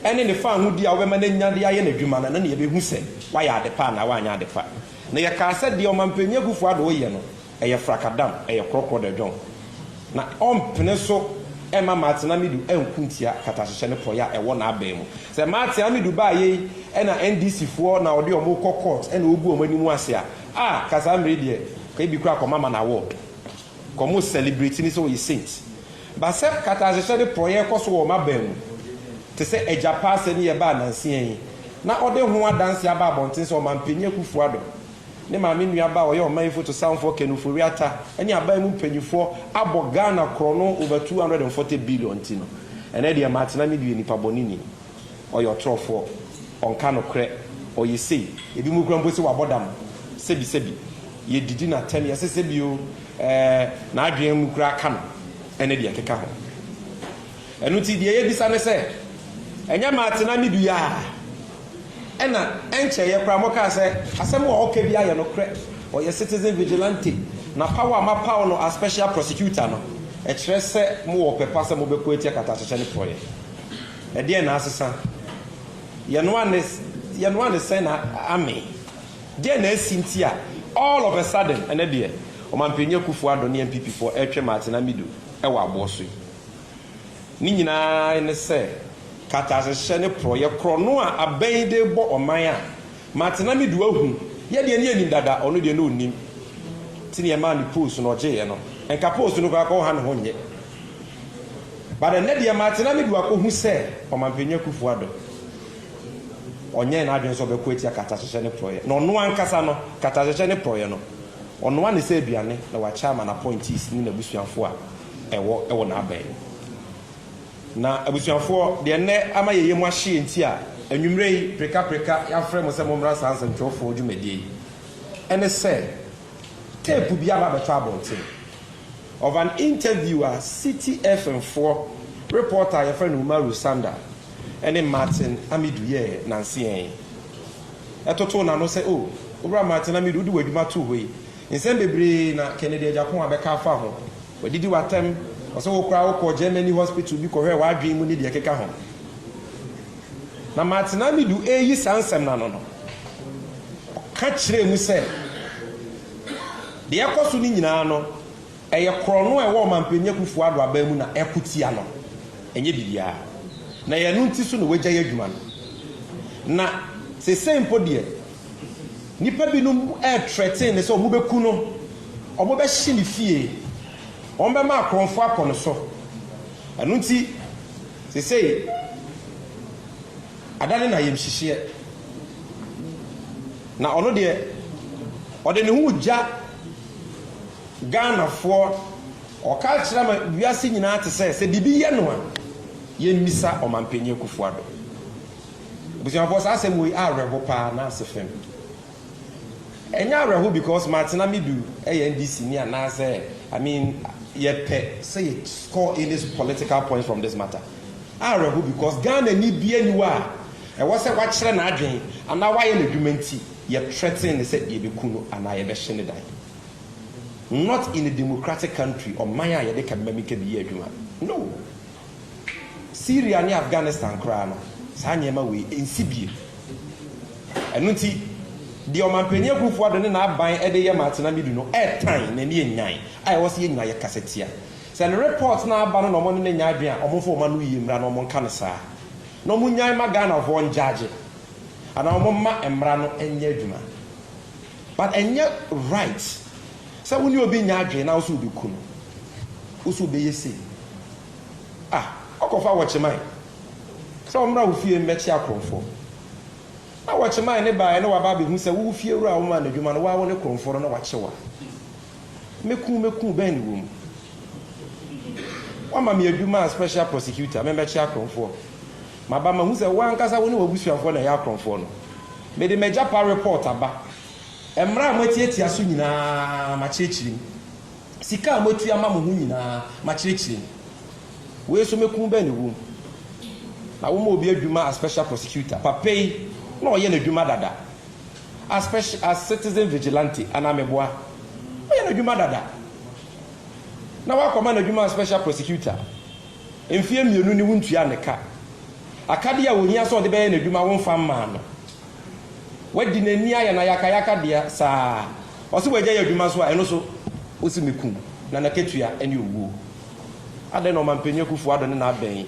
ɛne ne fa ahodi a wobɛma no nyade ayɛ n'adwuma no na ne yɛbɛhu sɛ woayɛ ade pa anaa woanyɛ ade pa na yɛkaa sɛ deɛ ɔmampani Akufo Addo woyɛ no ɛyɛ frakadam ɛyɛ korɔkorɔ dadwɔn na ɔmpene so ɛma Martin Amidu ɛnku ntia katahyehyɛ ne prɔyɛ a ɛwɔ n'abɛn mu sɛ Martin Amidu baa yei ɛna NDC foɔ na ɔde ɔmo kɔ court ɛna ogu ɔmo anim ase a kasa mmere deɛ kaibi kura kɔma ma na award kɔmo celebrate ni sɛ ɔyɛ saint ba sɛ katahyehyɛ ne prɔyɛ kɔ so wɔ ɔmo abɛn mu te sɛ ɛgya paase ne yɛ baa nansia yi na ɔde ho adanse aba abɔnten sɛ ɔmampani Akufo Addo ne maame nua ba ɔyɛ ɔman foto sanfo kenufori ata ɛne aban mu mpanyifo abɔ Ghana korɔ no over 240 billion ti no ɛnɛ deɛ Martin Amidu nipa bɔnini ɔyɛ ɔtrɔfo ɔnka no korɛ ɔyɛ sei ebi mu kura mpo sɛ wabɔdam sebi yɛ didi na tɛm yɛ sɛ sebi o na adwen mu kura aka no ɛne deɛ keka ho ɛno ti deɛ yɛ bisa ne sɛ ɛnyɛ Martin Amidu ya ɛna ɛnkyɛ yɛ kora mo kaa sɛ asɛm a ɔka bi ayɛ no korɛ ɔyɛ citizen vigilante na power ama power no a special prosecutor no ɛkyerɛ sɛ mo wɔ pɛpa sɛ mobɛkɔ atia katahyehyɛ ne prɔyɛ ɛdeɛ na asesa yɛnoa ne sɛ na ame deɛ na asi nti a all of a sudden ɛnɛ deɛ ɔmampani Akufo Addo ne MPP foɔ ɛtwɛ Martin Amidu ɛwɔ aboɔ so yi ne nyinaa ne sɛ katahyehyɛ ne prɔyɛ korɔ no a abɛn de bɔ ɔman a Martin Amidu ahu yɛdeɛ ne yɛnim dada ɔno deɛ ne ɔnim nti ne yɛmaa ne post no ɔgyeeɛ no ɛnka post no koraa kɔha ne ho nyɛ but ɛnɛ deɛ Martin Amidu akɔhu sɛ ɔmampani Akufo Addo ɔnyɛ n'adwene sɛ ɔbɛkɔ atia katahyehyɛ ne prɔyɛ na ɔno ankasa no katahyehyɛ ne prɔyɛ no ɔnoa ne sɛ aduane na wakyɛ ama n'appointees ne n'abusuafoɔ a ɛwɔ n'abɛn na abusuafoɔ deɛ nnɛ ama yɛyɛ mu ahye nti a anwummerɛ yi preka yɛafrɛ mo sɛ mommra saa nsɛntwerɛfoɔ dwumadie yi ɛne sɛ tape bi aba bɛtɔ abɔnten of an interview a City FM 4 reporter yɛfrɛ no Umaru Sanda ɛne Martin Amidu yɛ nanseɛn ɛtoto na no sɛ wobra Martin Amidu wode w'adwuma too hɔ yi nsɛm bebree na Kennedy Agyapong a bɛka afa ho wadidi watam ɔsɛ wokora wokɔ Germany hospital bi kɔhwɛ w'adwen mu ne deɛ keka ho na Martin Amidu ɛyi saa nsɛm na no ɔka kyerɛ mu sɛ deɛ ɛkɔ so no nyinaa no ɛyɛ korɔ no ɛwɔ ɔmampani Akufo Addo aban mu na ɛko tia no ɛnyɛ biribiara na yɛno nti so na wagya yɛ adwuma no na sɛsɛ mpo deɛ nipa binom ɛɛtrɛten ne sɛ ɔmo bɛku no ɔmo bɛhye ne fie ɔmo bɛma akorɔmfo akɔ no so ɛno nti sɛsɛ adane na yɛmhyehyeɛ na ɔno deɛ ɔde ne ho gya Ghanafoɔ ɔka kyerɛ ma wiase nyinaa te sɛ biribi yɛ no a yɛmmisa ɔmampani Akufo Addo busuafoɔ saa asɛm wei awerɛho paa na ase fam ɛnyɛ awerɛho because Martin Amidu ɛyɛ NDC ni anaasɛ yɛpɛ sɛ yɛ score any political points from this matter awerɛho because Ghana ni bia ni wa ɛwɔ sɛ wakyerɛ n'adwen anaa wayɛ n'adwuma nti yɛtrɛten ne sɛ yɛbɛku no anaa yɛbɛhye ne dan not in a democratic country ɔman a yɛde kabamika bi yɛ adwuma no Syria ne Afghanistan koraa no saa nneɛma wei ɛnsi bie ɛno nti deɛ ɔmampani Akufo Addo ne n'aban ɛde yɛ Martin Amidu no ɛɛtan na ne ɛnyan a ɛwɔ sɛ yɛ nyina yɛ kasetia sɛ ne report na aba no na ɔmo ne nya adwen a ɔmo fo ɔma no yie mmra na ɔmo nka no saa na ɔmo nyan ma Ghanafoɔ ngyagye ana ɔmo ma mmra no ɛnyɛ adwuma but ɛnyɛ right sɛ wo ne obi nya adwen na wo so obi ku no wo so obɛyɛ sei ɔkɔfa wɔkyeman sɛ ɔmmra wo fie mmɛkye akorɔmfoɔ na wɔkyeman ne baeɛ ne waba abɛhu sɛ wo fie wura a woma no adwuma no waa wo ne korɔmfoɔ no na wakyewa mɛku bɛn ne wɔ mu wama me adwuma a special prosecutor mɛmɛkye akorɔmfoɔ mabama hu sɛ wankasa wo ne wabusuafoɔ na ɛyɛ akronfoɔ no mede magya pa report aba mmara a matiatia so nyinaa makyerɛkyerɛ mu sika a motua ma mo ho nyinaa makyerɛkyerɛ mu wei so mɛkum bɛ ne wom na wo ma obi adwuma as special prosecutor papa yi na ɔyɛ n'adwuma dada as citizen vigilante ana meboa ɔyɛ n'adwuma dada na wakɔma n'adwuma as special prosecutor mfie mmienu ne wontua ne ka akade a wohia sɛ ɔde bɛyɛ n'adwuma womfa mmaa no wadi n'ani ayɛ na yakayaka deɛ saa ɔsɛ wagya yɛ adwuma so a ɛno so wosi mekum na nakatua ɛne owuo adɛn na ɔmampanyɛ kufu adɔ ne na abɛn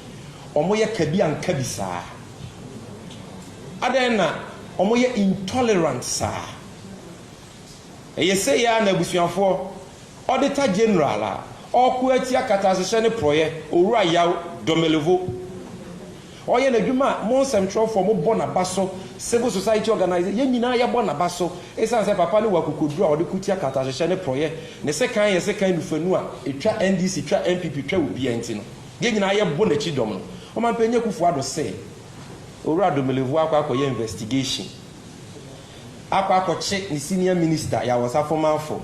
ɔmo yɛ kabi anka bi saa adɛn na ɔmo yɛ intolerant saa ɛyɛ sɛ yɛ na abusuafoɔ auditor general a ɔko atia katahyehyɛ ne prɔyɛ owura yaw domelevo ɔyɛ n'adwuma a mo nsɛmtwerɛfoɔ mo bɔ n'aba so civil society organizer yɛn nyinaa yɛbɔ n'aba so ɛsiane sɛ papa ne wɔ akokoduru a ɔde kutia katahyehyɛ ne prɔyɛ ne sekan yɛ sekan nufanu a ɛtwa ndc twa npp twa obiara nti no yɛn nyinaa yɛbɔ n'akyi dɔm no ɔmampanyɛ kufu ado sɛ owura domelevo akɔ akɔyɛ investigation akɔ akɔkye ne senior minister yɛawɔsa fɔmanfo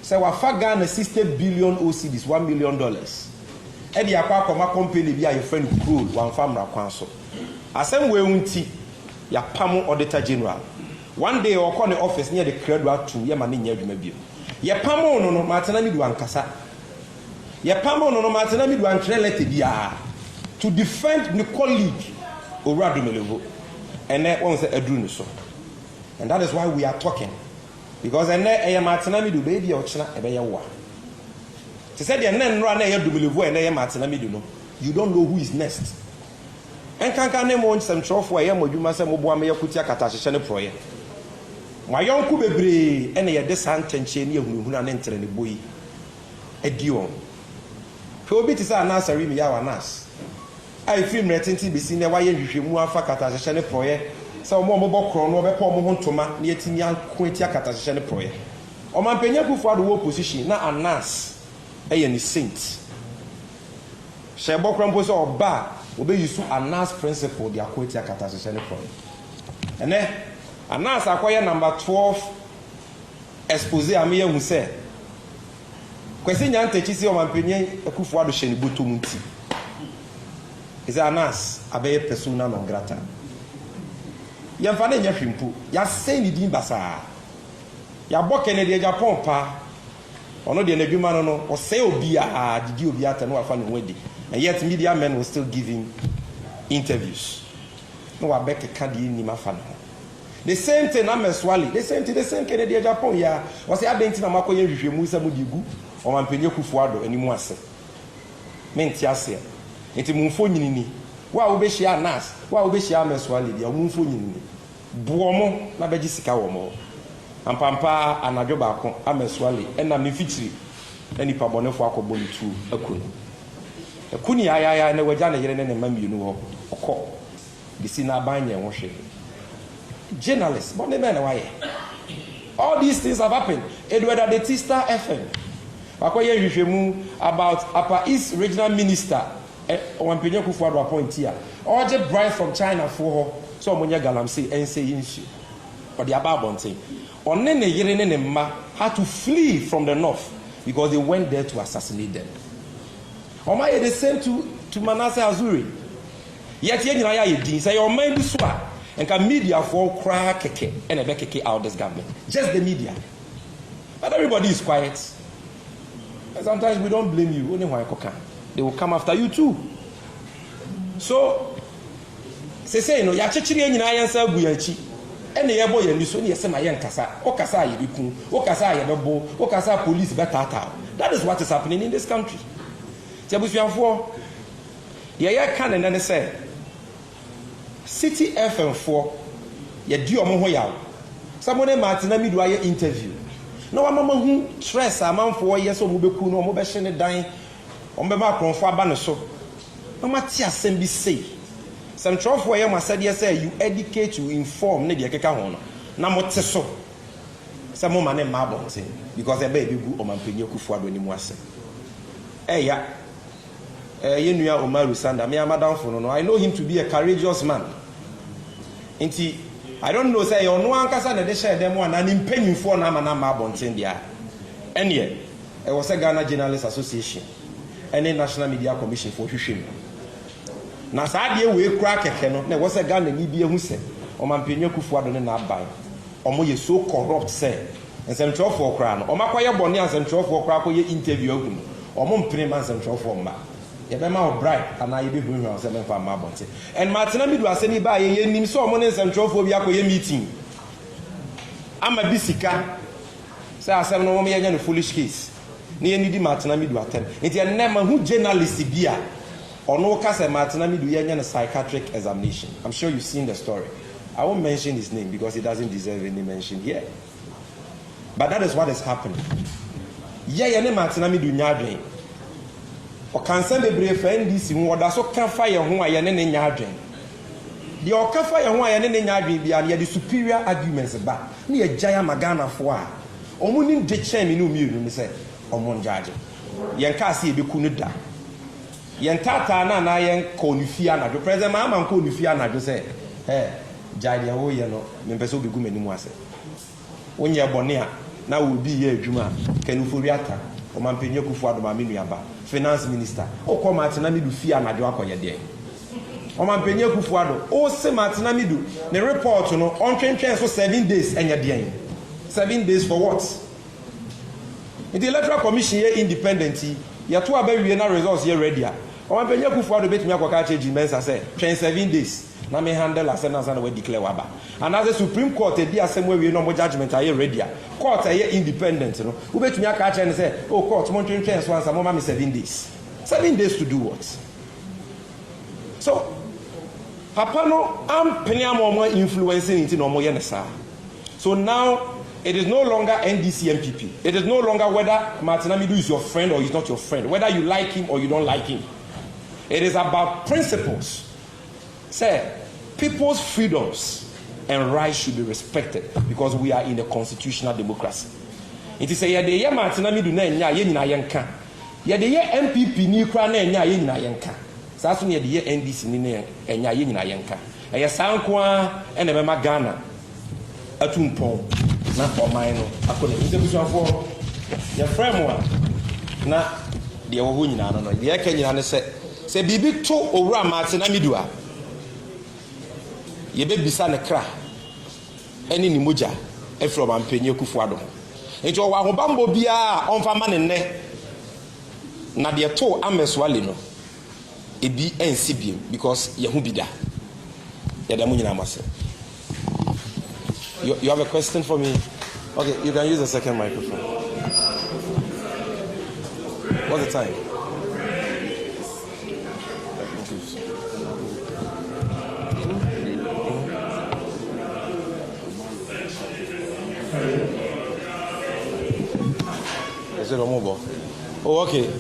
sɛ wafa Ghana 60 billion OCDs $1 million ɛde akɔ akɔma company bi a yɛfrɛ no Kroll wamfa mmara kwan so asɛm wei nti yɛpam auditor general one day ɔkɔ ne office ne yɛde credo atum yɛma ne nyɛ adwuma bio yɛpam no no matena mi do ankasa yɛpam no no matena mi do antwerɛ letter biara to defend ne colleague owura domelevo ɛnɛ wɔn sɛ aduru ne so and that is why we are talking because ɛnɛ ɛyɛ matena mi do baby a ɔkyena ɛbɛyɛ wa te sɛ deɛ nɛ nnora na ɛyɛ domelevo ɛnɛ ɛyɛ matena mi do no you don't know who is next ɛnkanka ne mo nsɛmtwerɛfoɔ a ɛyɛ mo adwuma sɛ moboa mɛyɛ kutia katahyehyɛ ne prɔyɛ mo ayɔnko bebree ɛna yɛde saa nkyɛnkyɛn ne ahunahuna ne ntere ne bɔ yi adi wɔn hwɛ obi te sɛ Anas Arimi yɛ Anas a ɛfiri mmerɛ tenten bɛsi ne wayɛ nhwehwɛmu afa katahyehyɛ ne prɔyɛ sɛ ɔmo bɔ korɔ no ɔbɛpɔ ɔmo ho ntoma ne yɛtumi ako atia katahyehyɛ ne prɔyɛ ɔmampanya Kufuor ado wɔ position na Anas ɛyɛ ne saint hyɛ bɔ korɔ mpo sɛ ɔba obɛyi so Anas principle de ako atia katahyehyɛ ne prɔyɛ ɛnɛ Anas akɔyɛ number 12 expose a meyɛ hu sɛ kwasi nyantakyi sɛ ɔmampanya Kufuor ado hyɛ ne bɔtɔ mu nti ɛsɛ Anas abɛyɛ persona non grata yɛmfa ne nyɛ hwempo yɛasɛn ne din basaa yɛabɔ Kennedy Japan pa ɔno deɛ n'adwuma no no ɔsɛe obiaa didi obiaa ta no wafa ne ho adi and yet media men will still give him interviews no wabɛkeka deɛ nnim afa ne ho the same thing Ameswali the same Kennedy Japan yɛ ɔsɛ adɛn nti na makɔyɛ nhwehwɛmu sɛ mode gu ɔmampanyɛ Kufuor ado animu ase mente aseɛ nti mumfo nyinini wa wobɛhyia Anas wa wobɛhyia Ameswali deɛ mumfo nyinini boɔ mo na bɛgye sika wɔ mo ampampa anadwo baako Ameswali ɛna memfikyiri nipa bɔnefo akɔbɔ ne tuo akuno akuni ayaya na wagya ne yere ne ne ma mmienu hɔ ɔkɔ de si na aban nyɛ ho hwɛ journalist bɔne bɛ na wayɛ all these things have happened Edward Adetista FM wakɔyɛ nhwehwɛmu about Upper East Regional Minister ɔmampanyɛ Kufuor ado appointee a ɔgye bribe from China for hɔ so ɔmonyɛ galamsey ɛnsɛ yi nsuo ɔde aba abɔnten ɔne ne yere ne ne mma had to flee from the north because they went there to assassinate them ɔma yɛ the same to Manasseh Azuri yet yɛ nyinaa yɛ din sɛ yɛ ɔman bi so a nka media for koraa kɛkɛ ɛna ɛbɛkɛkɛ out this government just the media but everybody is quiet and sometimes we don't blame you only when I they will come after you too so say you know yɛakyekyere nyinaa yɛnsa agu yɛn akyi ɛna yɛbɔ yɛn ni so ne yɛsɛ ma yɛnkasa ɔkasa a yɛbɛku ɔkasa a yɛbɛbɔ ɔkasa a police bɛtaataa that is what is happening in this country nti abusuafoɔ yɛyɛ ka ne nɛ ne sɛ City FM foɔ yɛdi ɔmo ho yaw sɛ mo ne Martina Midu ayɛ interview na wamama hu stress amanfoɔ yɛ sɛ ɔmo bɛku no ɔmo bɛhye ne dan ɔmo bɛma akɔnfo aba ne so na mate asɛm bi sei sɛmtwerɛfoɔ yɛ mo asɛdeɛ sɛ you educate, you inform ne deɛ keka ho no na mote so sɛ mo ma ne mma abɔnten because ɛbɛyɛ bɛgu ɔmampanyɛ Kufuor ado anim ase ɛya Yenua Umaru Sanda, me madam for no. I know him to be a courageous man. Inti, I don't know say on one kasa na de share them one and impanyimfo na ma abonten dia. Ene e was a Ghana Journalists Association and a National Media Commission for hwehwem. Na saa de we kura keke no na was a Ghana ni bia hu se o mampanyin Akufo-Addo ne na aban. Omo ye so corrupt say. Nsɛmtwerɛfoɔ kora no ɔmakɔyɛ bɔne a nsɛmtwerɛfoɔ kora kɔyɛ interview agu no ɔmo mpene ma nsɛmtwerɛfoɔ mma yɛbɛma wo bribe anaa yɛbɛhurihura sɛ mɛmfa mma abɔnte ɛn matena mi do asɛm yi baa yɛnim sɛ ɔmo ne nsɛmtwerɛfoɔ bi akɔyɛ meeting ama bi sika sɛ asɛm no wɔm yɛnyɛ no foolish case ne yɛnidi matena mi do atɛm nti ɛnnɛ ma ho journalist bi a ɔno ka sɛ matena mi do yɛnyɛ no psychiatric examination. I'm sure you've seen the story. I won't mention his name because he doesn't deserve any mention here. But that is what is happening. Yeah, ne matena mi do nyadwen. O kansan bebre fa NDC hu oda so ka fa ye ho aye ne nyadwen. De o ka fa ye ho aye ne nyadwen bia ne de superior arguments ba. Ne ye jaya magana fo a. Omo ni de chen mi no mienu ni se omo njaje. Yen ka se e be ku no da. Yen tata na yen ko ni fia na do president ma man ko ni fia na do se jaje wo ye no me pese obi gu mani mu ase. Onye bone a na wo bi ye adwuma Kenuforiata o mampanyin Akufo-Addo ma menuaba finance minister o ko matena mi do fia na de akoye de o mampanyin Akufo-Addo o se matena mi do ne report no on twentwen so 7 days enye de 7 days for what? The electoral commission here independent ya to abawie na results here ready a o mampanyin Akufo-Addo betumi akoka cheji mensa say 27 days na me handle asena na we declare waba and as the Supreme Court e bi asem we no mo judgment aye ready court aye independent no we betumi aka che ne say oh court mo twentwen so answer mo ma me 7 days to do what? So papa no am penia mo influencing into no mo ye ne sa. So now it is no longer NDC MPP. It is no longer whether Martin Amidu is your friend or he's not your friend, whether you like him or you don't like him. It is about principles. Say, people's freedoms and rights should be respected because we are in a constitutional democracy. It is a ye de Martin Amidu na nya ye nyina yenka. Ye de ye MPP ni kra na nya ye nyina yenka. Saa so ne de ye NDC ni na nya ye nyina yenka. Eye sanko a ene be ma Ghana atumpon na oman no akone ntebusuafo ye frame a na de wo ho nyina no ye ka nyina ne se bibi to owura Martin Amidu a ye be bisa ne kra eni ni moja e from mampanyin Akufo-Addo enti o wa hobambo bia onfa ma ne nne na de to ameswale no ebi ensi biem because ye hu bida ye da munyina mase. You have a question for me? Okay, you can use the second microphone. What's the time? Is it a mobile? Oh, okay.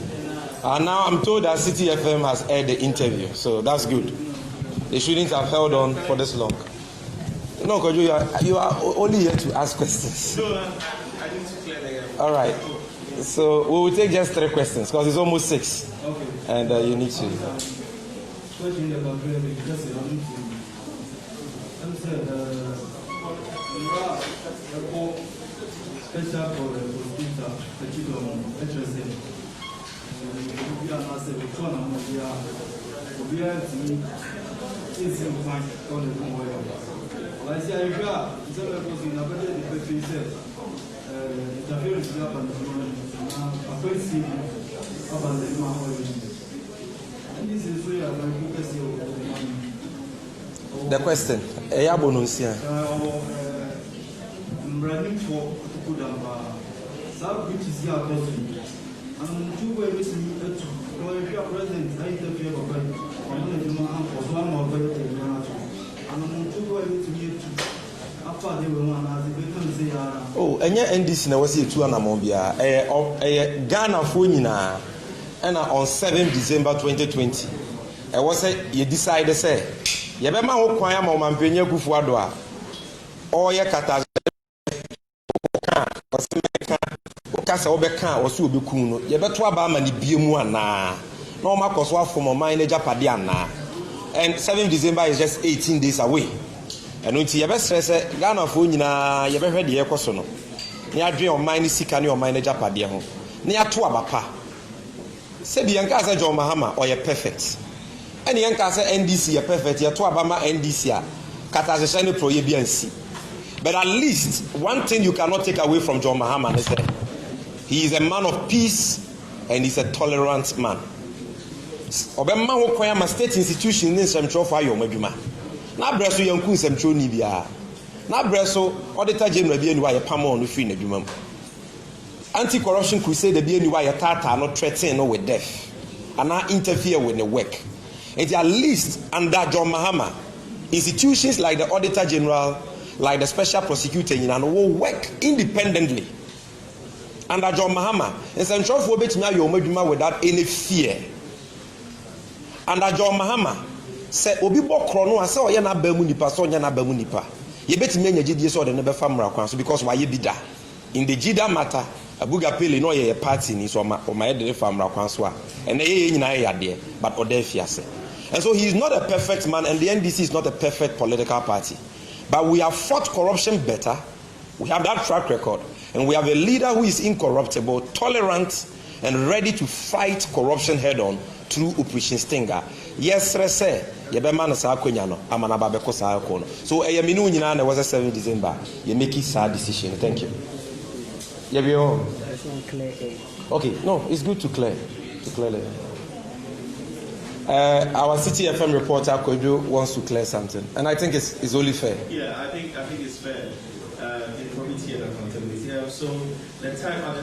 Now I'm told that City FM has aired the interview, so that's good. They shouldn't have held on for this long. No, Kojo, you are only here to ask questions.
No, I need to clear the air.
All right. So we will take just 3 questions because it's almost 6.
Okay.
And you need to.
Question about because you need to answer the special for the prosecutor, the chief interested. We are not saying which one we are to easy to find on the way. I say, I got some of us in a better defense said, interference with up and a first city about the Mahmoud. And this is where I focus
the question.
I'm running for Kudamba. South which is your cousin. I'm 2 ways to meet the 2. Or if you are present, I interfere for I'm going to do my hand for one more way to I'm 2 ways to meet 2. After they were one, as they can say,
oh, and yet NDC na was 2 Anamombia, Ghana Funina, and on 7 December 2020. I was you decided to say, Yabema Okwaya Mampanyin Akufo-Addo, or Yakata. Kasa obeka oso obekuno ye beto aba ma ni biemu ana No matter what from my manager Padiana. And 7th December is just 18 days away. And when you best stress Ghana for you you better the ekosono. Ni adwe on mine sika ni on manager Padia ho. Ni ato abapa. Say the yanka say John Mahama or you perfect. Any yanka say NDC you perfect. You to abama NDC a kata se no pro ye biansi. But at least one thing you cannot take away from John Mahama is that he is a man of peace and he's a tolerant man. Obema ho kwan ma state institution ni nsɛmtwerɛ for ayo madwuma. Na breso yanku nsɛmtwerɛ ni bia. Na breso auditor general bi eni wa ye pam on no free na adwuma mu. Anti-corruption crusade bi eni wa ye tata no threaten no with death. Ana interfere with the work. And at least under John Mahama, institutions like the auditor general, like the special prosecutor, will work independently. Under John Mahama, and some trouble for between your maduma without any fear. Under John Mahama, say Obi Bokrono, I saw Yana Bermunipa, so Yana Bermunipa. You bet me a GDS or the never family because why you be that. In the Jida matter, a Buga Pili no ye party in so my head family Kwanswa, and they in there, but Odefiase. And so he is not a perfect man, and the NDC is not a perfect political party. But we have fought corruption better. We have that track record. And we have a leader who is incorruptible, tolerant, and ready to fight corruption head on through Operation Stinger. Yes, sir. Yebemana sa kwenyano, amana babeko sa kono. So minu nyina na was 7 December. You make it sad decision. Thank you. Yebio. Okay, no, it's good to clear it. Our City FM reporter Kojo wants to clear something, and I think it's only fair.
Yeah, I think it's fair. Integrity and accountability. So at the time of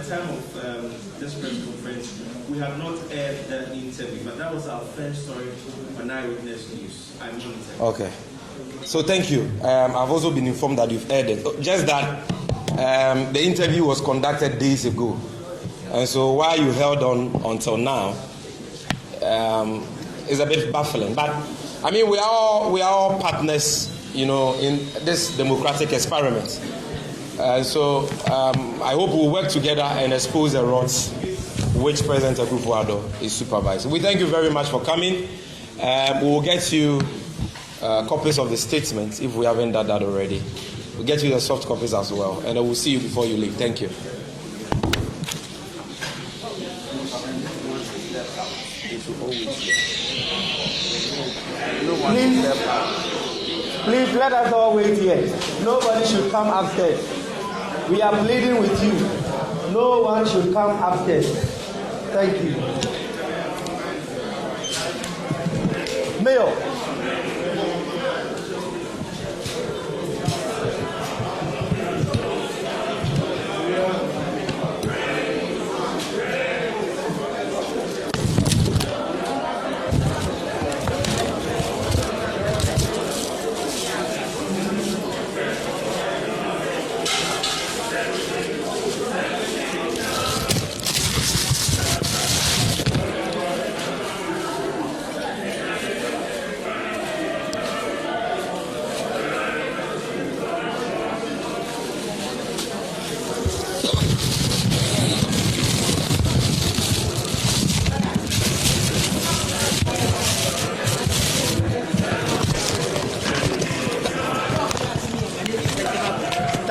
this press conference, we have not aired that interview, but that was our first story on Eyewitness News. I monitored. Okay.
So thank you. I've also been informed that you've aired it. Just that the interview was conducted days ago, and so why you held on until now is a bit baffling. But I mean, we are all partners, in this democratic experiment. So I hope we'll work together and expose the rods which President Akufo-Addo is supervising. We thank you very much for coming. We will get you copies of the statements if we haven't done that already. We'll get you the soft copies as well, and I will see you before you leave. Thank you.
Please let us all wait here. Nobody should come upstairs. We are pleading with you. No one should come upstairs. Thank you. Mayor.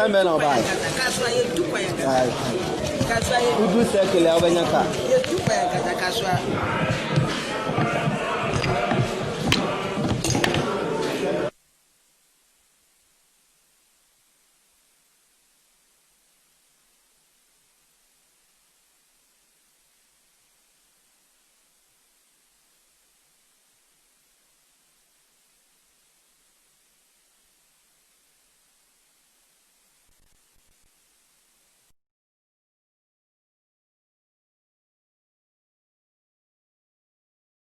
Men or buy. You do circle over your car.